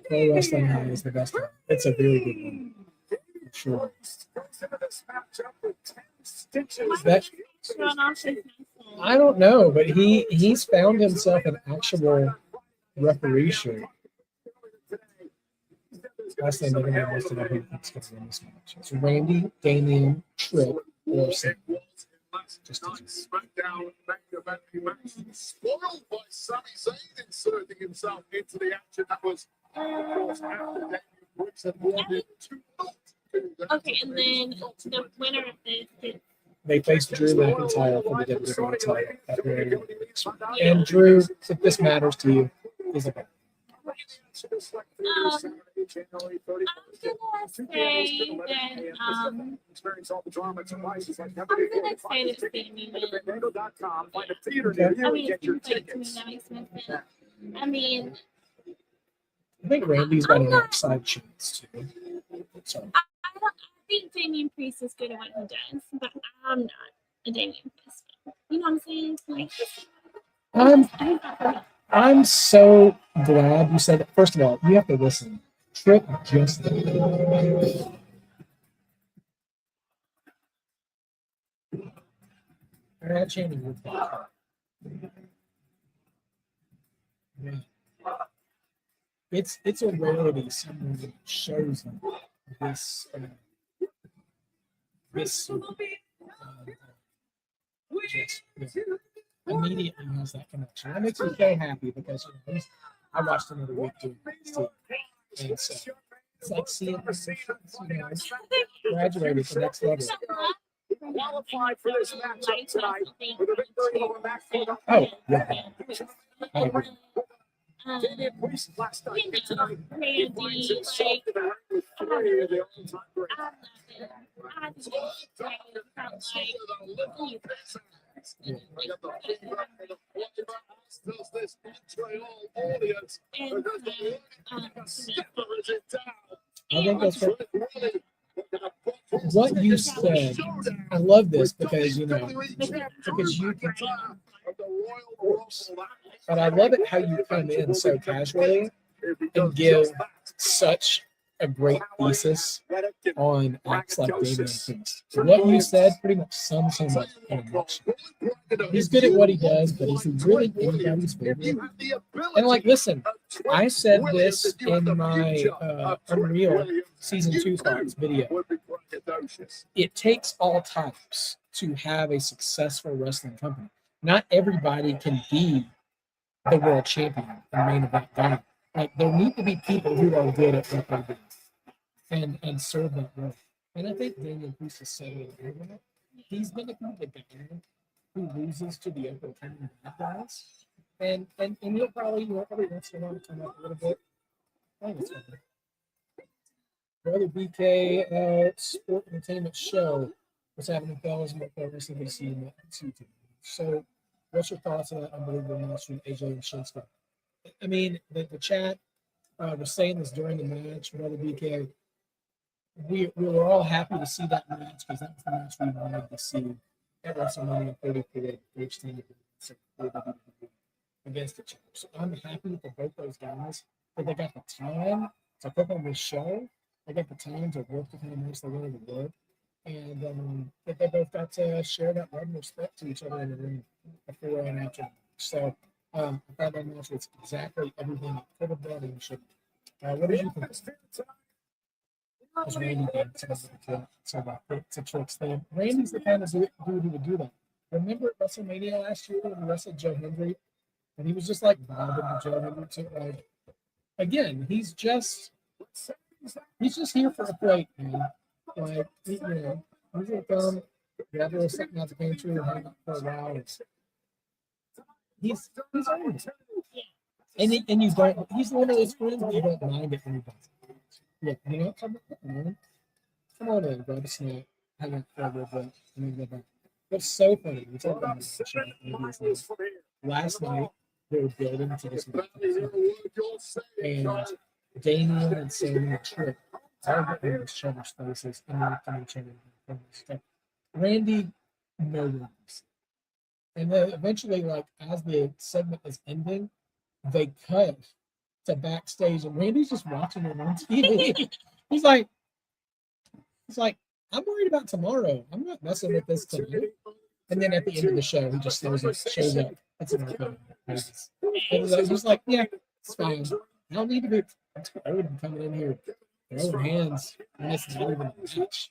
Pro Wrestling is the best one. It's a very good one. Sure. That, I don't know, but he's found himself an actual referee shirt. Last name I think most of who thinks going to win this match. It's Randy, Damien, Tripp, or Sami. Just SmackDown main event match spoiled by Sami Zayn inserting himself into the action. That was, of course, after Damien Priest had wanted to not do that. Okay, and then the winner of this. They faced Drew McIntyre for the WWE title at very and Drew, if this matters to you, is a I'm gonna say that I'm gonna say that Sami wins. I mean, it seems like to me that makes no sense. I mean, I think Randy's got an outside chance too. So I think Damien Priest is good at what he does, but I'm not a Damien Priest fan. You know what I'm saying? Like, I'm so glad you said that. First of all, you have to listen. Tripp just they're not changing your back. Yeah. It's a rarity someone shows them this just immediately has that connection. That makes me so happy because I watched another week doing this too. And so it's like seeing graduated to the next level. Qualified for this matchup tonight with a victory over Mac. Oh, yeah. I agree. Damien Priest last night you know, tonight. He finds Randy, himself like, in the ring with three of the all-time greats. I love it. I think it's great. I'm like, I got the feedback from the does this Montreal audience and because the skipper is it down. I think that's what, Really, what you said. I love this because because you can. But I love it how you come in so casually and give such a great thesis on acts like Damien Priest. What you said pretty much sums him up in a nutshell. He's good at what he does, but he's really anybody's favorite. And like, listen, I said this in my Unreal Season 2 Thoughts video. It takes all types to have a successful wrestling company. Not everybody can be the world champion and main event guy. Like, there need to be people who are good at what they do and serve that role. And I think Damien Priest is setting it. He's going to be the guy who loses to the up-and-coming bad guys And you'll probably every once in a while come up a little bit. I think it's fine. Brother BK Sport Entertainment Show. What's happening, fellas? More progress than we see in the YouTube. So, what's your thoughts on that unbelievable match from AJ and Shinsuke? I mean, the chat was saying this during the match, Brother BK. We were all happy to see that match because that was the match we wanted to see at WrestleMania 34, which team against each other. So I'm happy for both those guys that they got the time to put on this show. They got the time to work the kind of match they wanted to work. And that they both got to share that love and respect to each other in the ring before and after the match. So I thought that match was exactly everything it could have been and should have. What did you think? Because Randy did to tricks them. Randy's the kind of dude who would do that. Remember at WrestleMania last year when he wrestled Joe Hendry? And he was just like bobbing to Joe Hendry too. Like, again, he's just here for a fight, man. Like, he's gonna come, grab a little something out the pantry and hang out for a while. He's old. And you don't. He's one of those friends that you don't mind it when he does. Yeah, you know, come on in, grab a snack, hang out for a little bit, and then go back. That's so funny. We talked about this last night. They were building to this match, and Damien and Sami Trick all getting in each other's faces and looking each other. Randy knows. And then eventually, like as the segment is ending, they cut to backstage, and Randy's just watching it on TV. He's like, I'm worried about tomorrow. I'm not messing with this tonight. And then at the end of the show, he just shows up. That's an open. And he's like, yeah, it's fine. I don't need to be. I would be coming in here throwing hands when it's not even a match.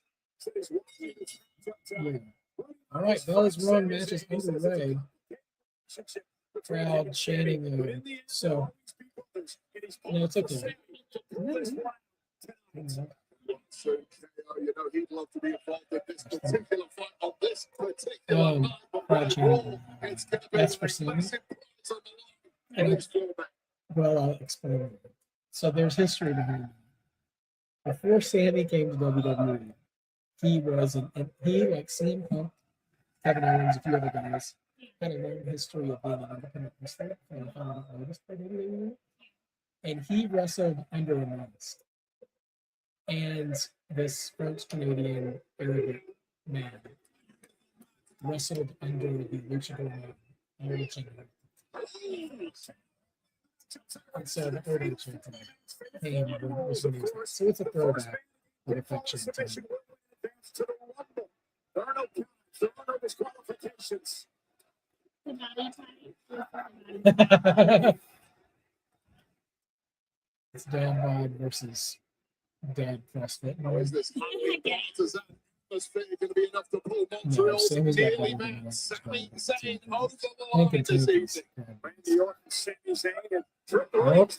Yeah. All right, Bella's Royal match is underway. Crowd chanting. So, no, it's okay. You know, he'd love to be involved in this particular fight on this particular night. That's for Sami. Well, I'll explain it. So there's history behind it. Before Sami came to WWE, he like CM Punk, Kevin Owens, a few other guys, had a long history of being an independent wrestler and I found out noticed by WWE. And he wrestled under a mask. And this French Canadian Arabic man wrestled under the luchador name. And so the order chanted so it's a throwback with affection to him. It's Dan Bod versus Dad CrossFit. Is this atmosphere going to be enough to pull Montreal to nearly match Sami Zayn over the line this evening? Randy Orton, Sami Zayn, and Trick Williams.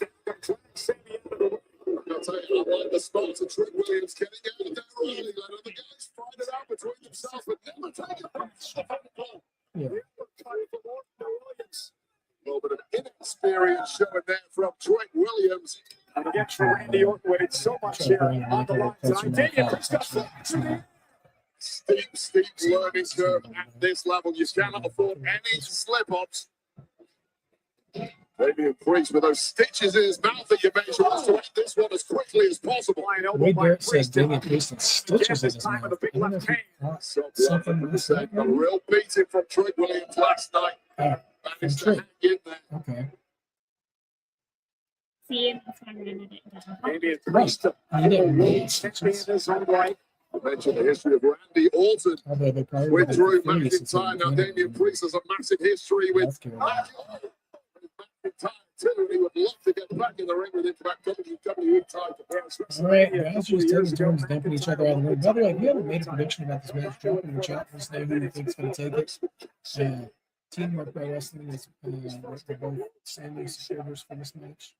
I'll tell you, I like the spot of Trick Williams getting out of there early. Let other guys fight it out between themselves, but never take it back. Yeah. A little bit of inexperience showing there from Trick Williams. And again, for Randy Orton, waited so much here on the line tonight. Steep learning curve at this level. You cannot afford any slip-ups. Maybe Priest with those stitches in his mouth that you measure wants to end this one as quickly as possible. Wade Barrett says Damien Priest had stitches in his mouth. I don't know if he caught something like that. A real beating from Trick Williams last night. Managed to hang in there. Okay. See, that's why we're gonna do it. Maybe a Priest to his own right. I mentioned the history of Randy Orton with Drew McIntyre. Now, Damien Priest has a massive history with McIntyre, too. He would love to get back in the ring with him for that WWE title. All right, guys, just taking turns dumping each other out of the ring. By the way, if you haven't made a prediction about this match, drop it in the chat. Let us know who you think is going to take it. Teamwork by Wrestling is they're both Sami supporters for this match.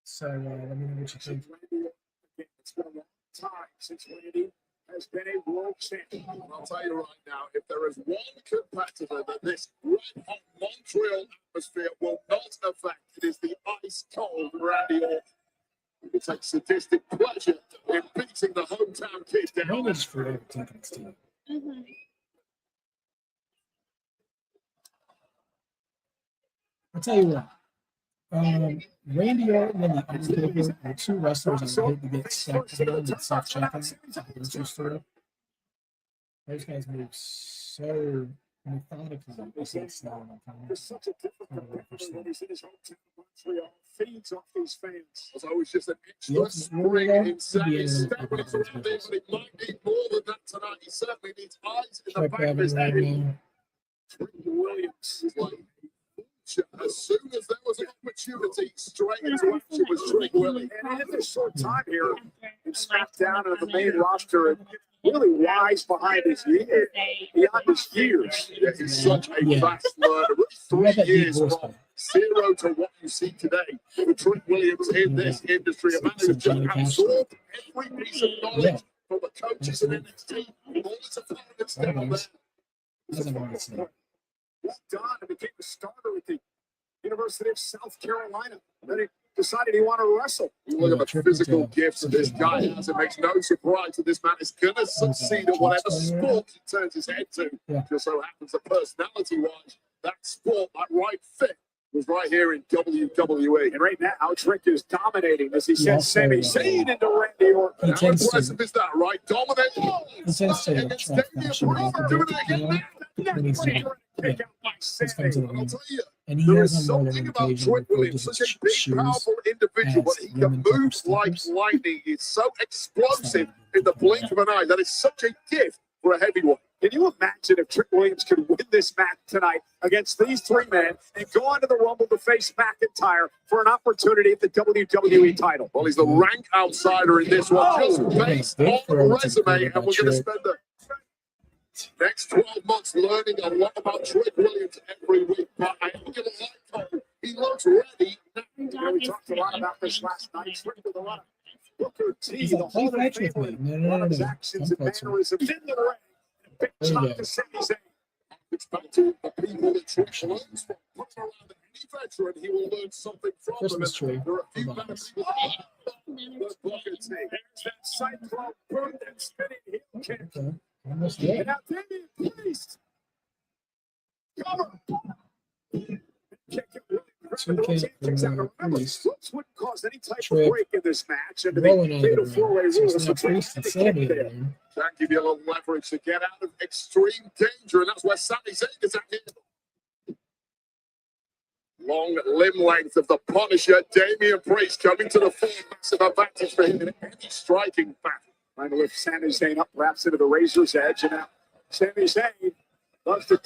So let me know what you think. It's been a long time since Randy has been a world champion. I'll tell you right now, if there is one competitor that this red-hot Montreal atmosphere will not affect. It is the ice cold Randy Orton. He takes sadistic pleasure in beating the hometown kid down. Randy just forever taking his team. Mm-hmm. I'll tell you what. Randy Orton and the Undertaker are two wrestlers I would hate to get stuck behind and self-checking at the grocery store. Those guys move so methodically against them. There's such a difficult record. He's in his hometown of Montreal. Feeds off these fans. It's always just an extra Yep, spring yeah, in Sammy's yeah, step around there, but he might need more than that tonight. He certainly needs eyes in the Trick back of Evans his right head. now. Williams. He's like, as soon as there was an opportunity, straight into action was Trick Williams. And in this short time here, he's smacked down on the main roster and really wise behind his years. Beyond his years. Yeah, he's such a Yeah. fast learner. You got 3 that deep years voice, from 0 to what you see today. With Trick Williams in this industry, a man who's just absorbed every piece of knowledge from the coaches in NXT. All his opponents down there. Doesn't want to see. Well done. And became a starter at the University of South Carolina. Then he decided he wanted to wrestle. You look at the physical gifts that this guy has. It makes no surprise that this man is going to succeed at whatever sport he turns his head to. Just so happens that personality-wise, that sport, that right fit, was right here in WWE. And right now, Trick is dominating as he sends Sami Zayn into Randy Orton. How impressive is that, right? Dominating. He tends to Against try to Damien fashion Priest, it doing up it a bit, you again. know? When he's Kick out by He's coming to the I'll ring. tell you, And he there has is on more than something an about occasion Trick where he Williams, just such a big, shoes powerful individual, but he can move like lightning. He's so explosive in the blink of an eye. That is such a gift for a heavyweight. Can you imagine if Trick Williams could win this match tonight against these three men and go on to the Rumble to face McIntyre for an opportunity at the WWE title? Well, he's the rank outsider in this one, just based on the resume, and we're going to spend the next 12 months learning a lot about Trick Williams every week. But I am going to like him. He looks ready. You know, we talked a lot about this last night. Trick with a lot of Booker T, He's the like, play Hall of fetch with Famer, me. a lot of his actions and mannerisms in the ring. Big There you shot go. to Sami Zayn. It's back to the people that Trick learns from. Put around any veteran, he will learn something from them. Christmas tree. There are a few Hold on. better people. But Booker T. There's that cyclone boot and spinning heel kick. Okay. Almost And there. now Damien Priest. Cover. Kick it really Two Roxanne kick kicks from out. Remember, Priest. Ropes wouldn't cause any type Trick. of break in this match. And to Rolling be out of fatal the four-way ring. So rules, it's so now Trick Priest and had to Sami kick in the there. ring. Can give you a little leverage to get out of extreme danger, and that's where Sami Zayn is at here. Long limb length of the Punisher, Damien Priest coming to the full, massive advantage for him in any striking battle. Trying to lift Sami Zayn up, perhaps into the razor's edge, and now Sami Zayn loves to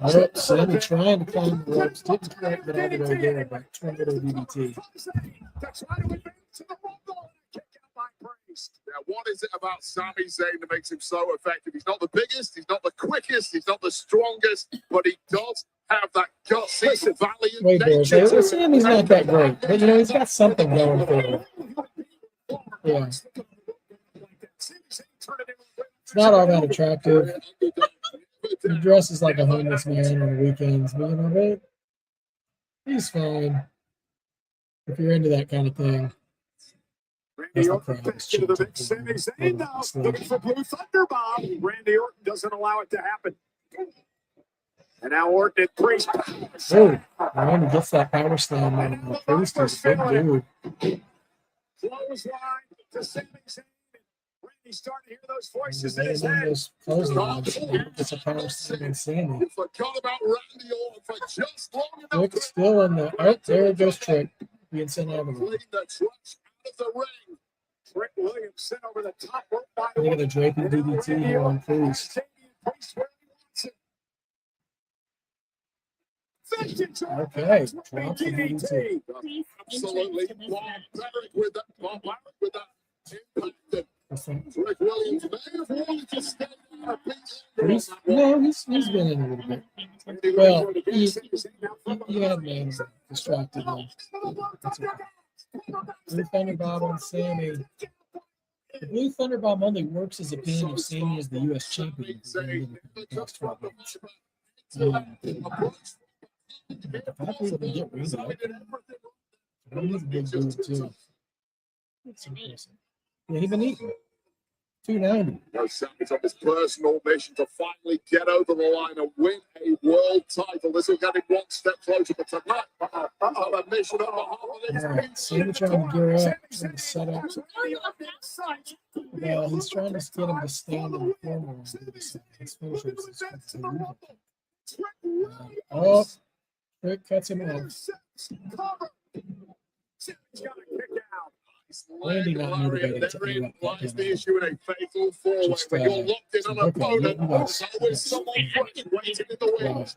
Oh, Sami trying to climb the ropes. Didn't quite get all the way there, but tornado DDT. That's right, we back to the Rumble. Kick out by Priest. Now, what is it about Sami Zayn that makes him so effective? He's not the biggest, he's not the quickest, he's not the strongest, but he does have that gutsy, valiant Wait, Bears. nature. Sami's not that great, but you know he's got something going for him. Yeah. It's not all that attractive. He dresses like a homeless man on the weekends, but you know what? He's fine. If you're into that kind of thing. Randy Orton back into the mix. Sami Zayn now looking for Blue Thunder Bomb. Randy Orton doesn't allow it to happen. And now Orton and Priest. Oh, Randy gets that power slam on the Priest is a big dude. Clothesline to Sami Zayn. Randy starting to hear those voices in Laying his on head. those clotheslines. It's a power slam and Sami. You forgot about Randy Orton for just long enough. Trick still in the. Oh, there goes Trick. Being sent out of the ring. Clean the trash out of the ring. Trick Williams sent over the top rope by Look at the draping DDT here on Priest. Okay, drops the DDT. Absolutely barbaric with that. Barbaric with that impact. This one. Rick Williams may have wanted to stand out a piece. Priest? No, he's been in a little bit. Well, he had man distracted him. That's okay. Blue Thunder Bomb on Sami. The Blue Thunder Bomb only works as a pin if Sami is the U.S. champion. The fact we can get Rhea up. Rhea's a big dude too. That's impressive. Yeah, he's been eating. 290. Sami's on his personal mission to finally get over the line and win a world title. This will get him one step closer, but tonight, another mission on behalf of this. All right, Sami trying to gear up, trying to set up. Yeah, he's trying to get him to stand in the corner. His finishers is oh, Rick cuts him off. Randy not motivated to aim up that Lies the issue in a fatal four-way. When you're locked in on an opponent, there's always someone waiting in the wings.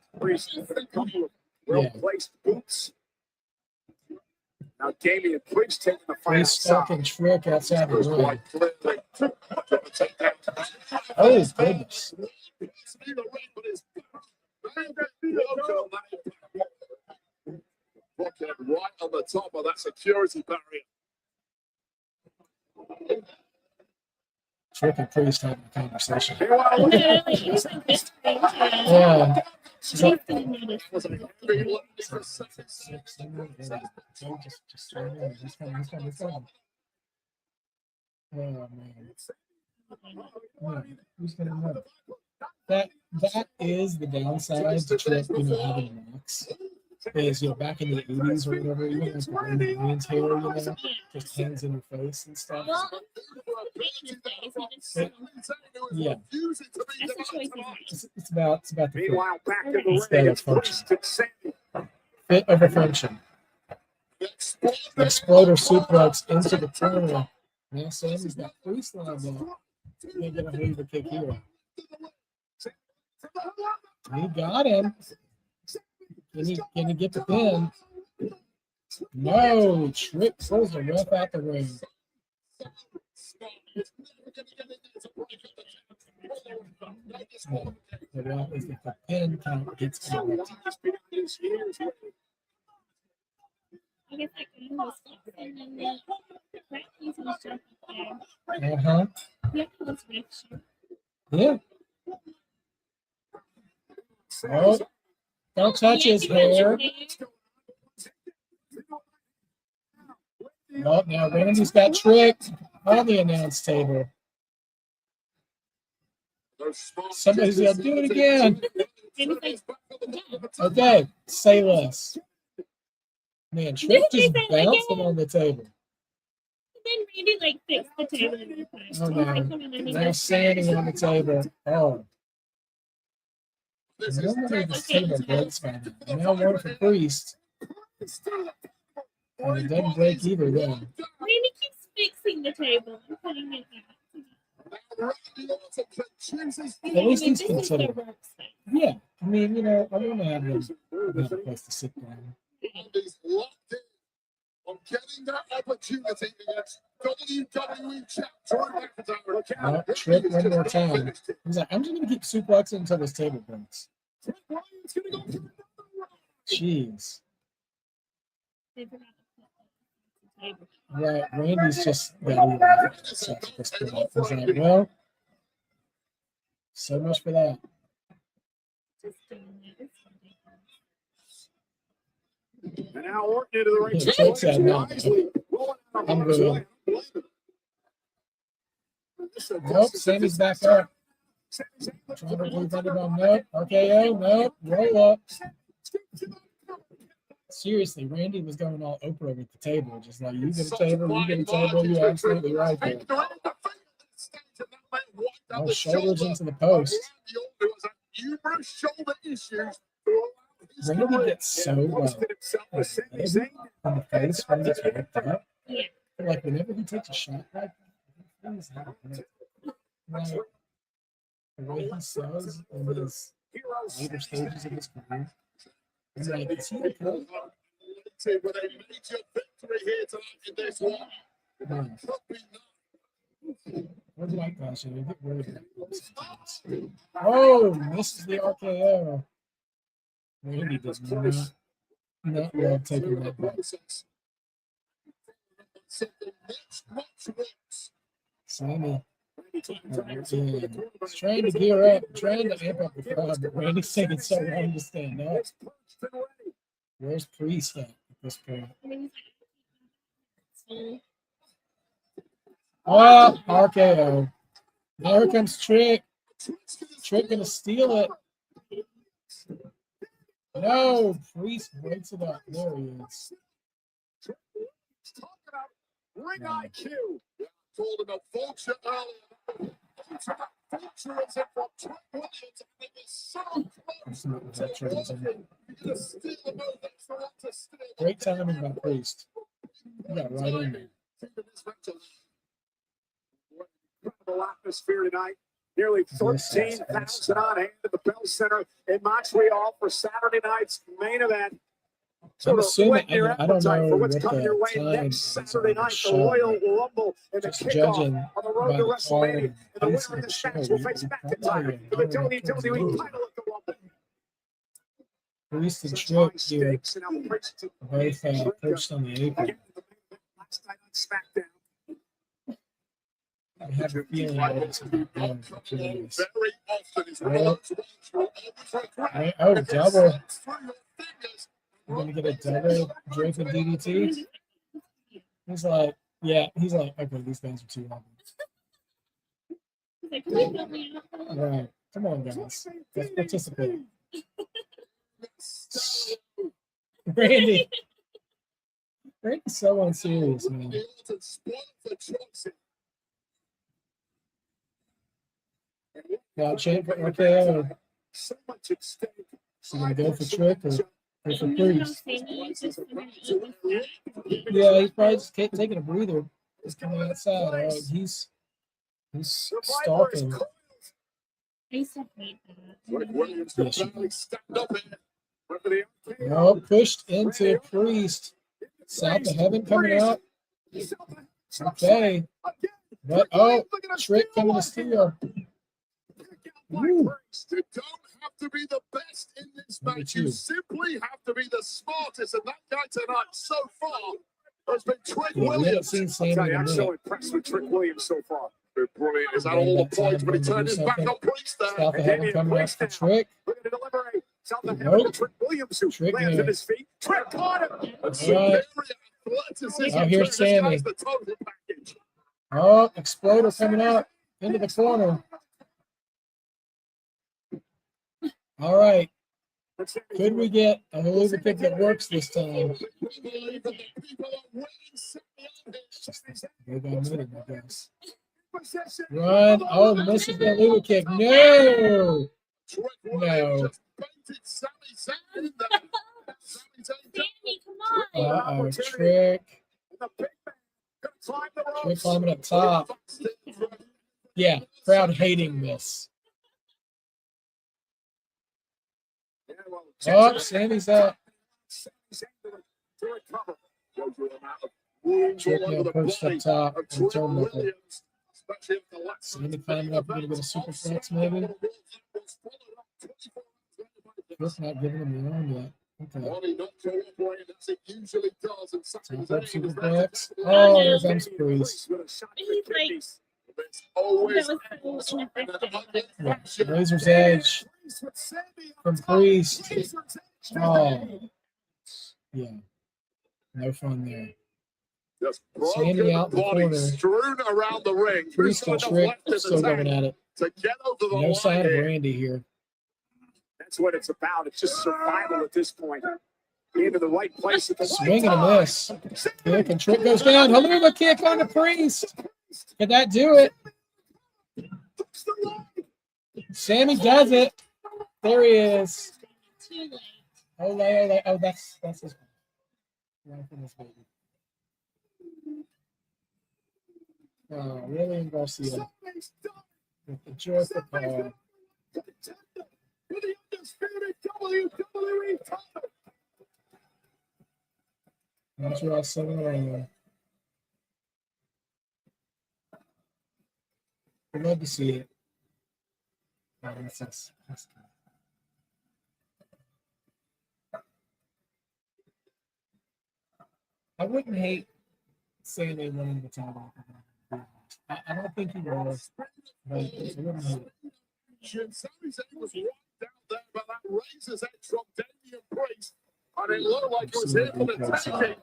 Well-placed boots. Now Damien Priest taking the fight He's stuck in outside. Trick outside the ring. Quite clearly. Oh, goodness. Right on the top of that security barrier. Trick and Priest having a conversation. No, like, he's like whispering to Yeah. She's gonna notice. Oh man. Who's gonna know? That is the downside to Trick, having locks. Is back in the 80s or whatever, even like the Williams hair, just hangs in your face and stuff. Well, Yeah. that's a choice. It's about the fit. Meanwhile, back to the Instead ring. of function. Priest and Sami. Fit over function. Exploder suplex into the corner. Now Sami's got Priest lined up. Can't get a Hoover kick here. He got him. Can he get the pin? No, Trick pulls the ref out the ring. The ref is if the pin count gets out. I guess that game was fixing and then practice was jumping there. Uh-huh. Yeah, it was rich. Yeah. Oh, don't touch his hair. Oh, now Randy's got Trick on the announce table. Somebody's got to do it again. Okay, say less. Man, Trick just bouncing on the table. Then Randy like fixed the table and everything. Oh no. Now standing on the table. Oh. Normally this table breaks by now. Now one for Priest. And it doesn't break either then. Randy keeps fixing the table and putting it back. At least he's considered. Yeah. I mean, I want to have a place to sit down. He's locked in on getting that opportunity against WWE champ Drew McIntyre. Oh, Trick one more time. He's like, I'm just going to keep suplexing until this table breaks. Jeez. Right, Randy's just got to He's like, well, so much for that. And now Orton into the ring. Yeah, Trick said no. I'm good. Nope, Sami's back up. Trying to move underbone. Nope. RKO. Nope. Roll up. Seriously, Randy was going all Oprah with the table. Just like, you get a table, you get a table. You're absolutely right there. Oh, shoulders into the post. Randy gets so on the face when he gets ripped up. Yeah. Like, whenever he takes a shot like that, he's not good. Like, the way he sells in his later stages of his career, he's like, is he okay? With a major victory here tonight in this one. Man. What do I call you? Get rid of it. Oh, misses the RKO. Randy does not love taking that back. Sami. He's trying to gear up, trying to amp up the crowd, but Randy's taking so long to stand up. Where's Priest at this point? I mean, so, Oh, RKO. There comes Trick. Trick gonna steal it. No, Priest breaks it up. There he is. Talk about ring IQ. Told him a vulture earlier. Vulture is it from Trent Williams, and it was so That's close not what that to Trick is in. Orton. You're gonna steal the move. That's the one to steal. Great timing by Priest. He got right in there. Incredible atmosphere tonight. Nearly Yes, 13,000 on hand at the Bell Center in Montreal for Saturday night's main event. I'm assuming, whet your I don't appetite know for what's what coming your way the time next is Saturday on the night, the show. Royal Rumble and the Just kickoff judging on the by road to the WrestleMania. card And the pace winner of of this the match show, will face you McIntyre probably for the WWE know title at the Rumble. Priest and Such Trick high here, stakes and now Priest to both perched on the apron. again the main event last night on SmackDown. I have a feeling that it's going to be done for Perez. Very often is Oh, right. oh, double. We're going to get a double Drake and DDT. He's like, yeah, he's like, okay, these guys are too long. he's like, "Can you help me out?" All right, come on, guys. Let's participate. Randy. Randy's so unserious, man. Now, champ for RKO. So much at stake. So going to go for Trick or go for You know, Priest? Sami is just gonna eat this guy. Yeah, he's probably just taking a breather. He's coming outside. All right, he's stalking. I used to hate that. Williams finally stepped up in. Oh, pushed into Priest. South of Heaven coming out. Okay. But, oh, Trick coming to steal. Woo. You don't have to be the best in this match. You simply have to be the smartest. And that guy tonight so far has been Trick Yeah, we haven't Williams. seen Sami in a I'm so minute. impressed with Trick Williams so far. Been brilliant. Is that all the points? But he turned his back on Priest there. South of Heaven coming out for Trick. We're going to deliver a South of Nope. Heaven to Trick Williams, who Trick lands there. at his feet. Trick caught him. And superior athleticism. Oh, here's This guy's Sami. the total package. Oh, Exploder coming out into the corner. All right. Could we get a Hula pick that works this time? They got minute, I guess. Run. Oh, misses the Hula kick. No. No. Sami, come on. Uh-oh, Trick. Trick climbing up top. Yeah, crowd hating this. Oh, Sami's up. Trick now perched up top on the turnbuckle. Sami climbing up. We're going to get a super flex maybe. Trick not giving him the arm yet. Okay. Top up super flex. Oh, here comes Priest. He's like, Always that was so ineffective. Yeah, Razor's Edge from Priest. Oh, yeah. No fun there. just Sami out in the body corner. strewn around the ring. Priest and Trick still going at it. To get over the No line sign of here. Randy here. That's what it's about. It's just survival at this point. Into the right place at the Swing and a right miss. Kick and Trick goes down. Haluma kick on the Priest. Can that do it? Sami does it. There he is. Too late. Ole. Oh, that's his. Right from his baby. Oh, really, Garcia with the joyful call. Montreal 7 around. I'd love to see it. Oh, that's I wouldn't hate Sami winning the title. I don't think he will, but I wouldn't hate it. Sami Zayn was wiped out there, but that razor's edge from Damien Priest And it looked like it was here for the taking.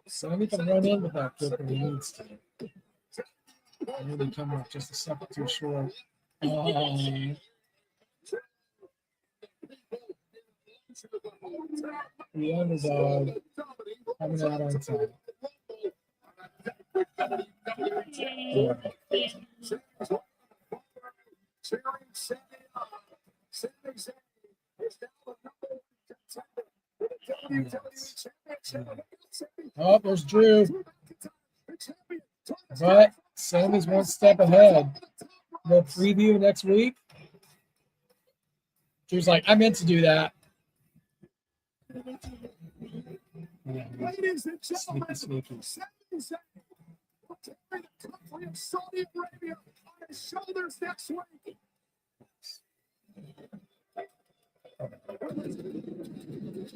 Sami can run in with that kick when he needs to. Maybe come up just a second too short. The underdog coming out on top. Oh, there's Drew. But Sami's one step ahead. The preview next week. Drew's like, I meant to do that. Ladies and gentlemen, Sneaky. country of Saudi Arabia on his shoulders next week.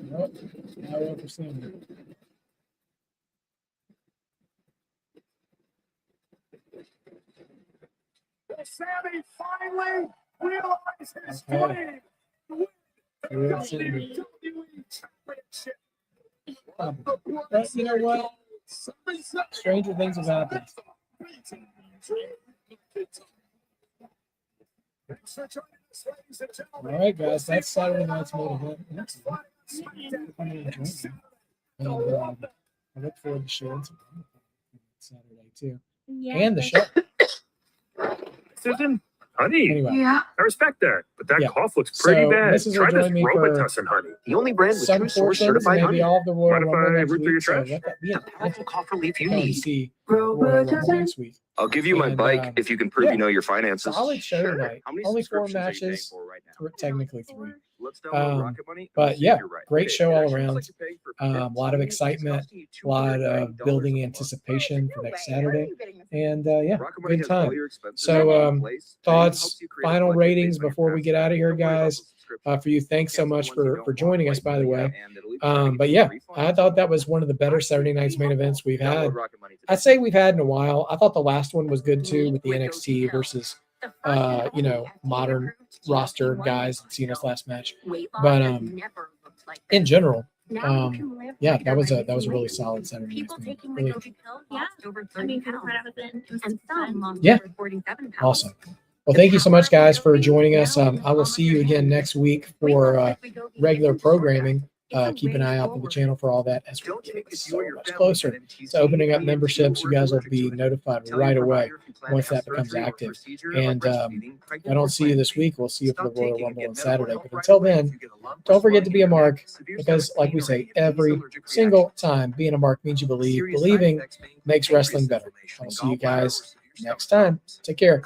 Nope. Now we're for Sami. Sami finally realized his Okay. dream. Good WWE Sami. Championship. But you know what? Stranger things have happened. All right, guys, that's Saturday night's main event. Next week. And I look forward to sharing some Saturday too, Yeah. and the show. Susan, honey, Anyway, Yeah. I respect that, but that Yeah. cough looks pretty So, bad. Mrs. will Try this join me for Robitussin, honey. The only brand with some true source portions, certified maybe honey. all of the Royal Mind if Rumble I next root through your week. So trash? let that be an Powerful cough relief you come to need. see Royal Rumble next week. I'll give you my And, bike if you can prove yeah. you know your finances. Solid show Sure. tonight. How many Only 4 subscriptions are you paying matches, for right now? technically 3. Let's download Rocket Money and but see yeah, if you're right. great Okay, show it all actually around. looks like you're paying for A lot of 15 minutes. It's excitement, costing you a lot $290 of building a month. anticipation for next Saturday, and yeah, Rocket Money good has all time. your expenses So, in one place, and even thoughts, helps you create a final budget ratings based on your before we past get out of here, spending. Don't worry about guys. the subscription. For you, thanks so Cancel the much ones you for don't joining want us, by the right way. now, and it'll even try to But get you yeah, a refund. I thought that was one of the better Saturday night's main events we've had. Download Rocket Money today. I'd say we've had in a while. I thought the last one was good too, with the NXT versus modern roster guys and Cena's last match. But in general, yeah, that was a really solid Saturday night. Really, Yeah. I mean, for the part I was in, it was fun. Yeah. Awesome. Well, thank you so much, guys, for joining us. I will see you again next week for regular programming. Keep an eye out for the channel for all that as we get so much closer to opening up memberships. You guys will be notified right away once that becomes active. And I don't see you this week. We'll see you for the Royal Rumble on Saturday. But until then, don't forget to be a mark, because like we say every single time, being a mark means you believe. Believing makes wrestling better. I'll see you guys next time. Take care.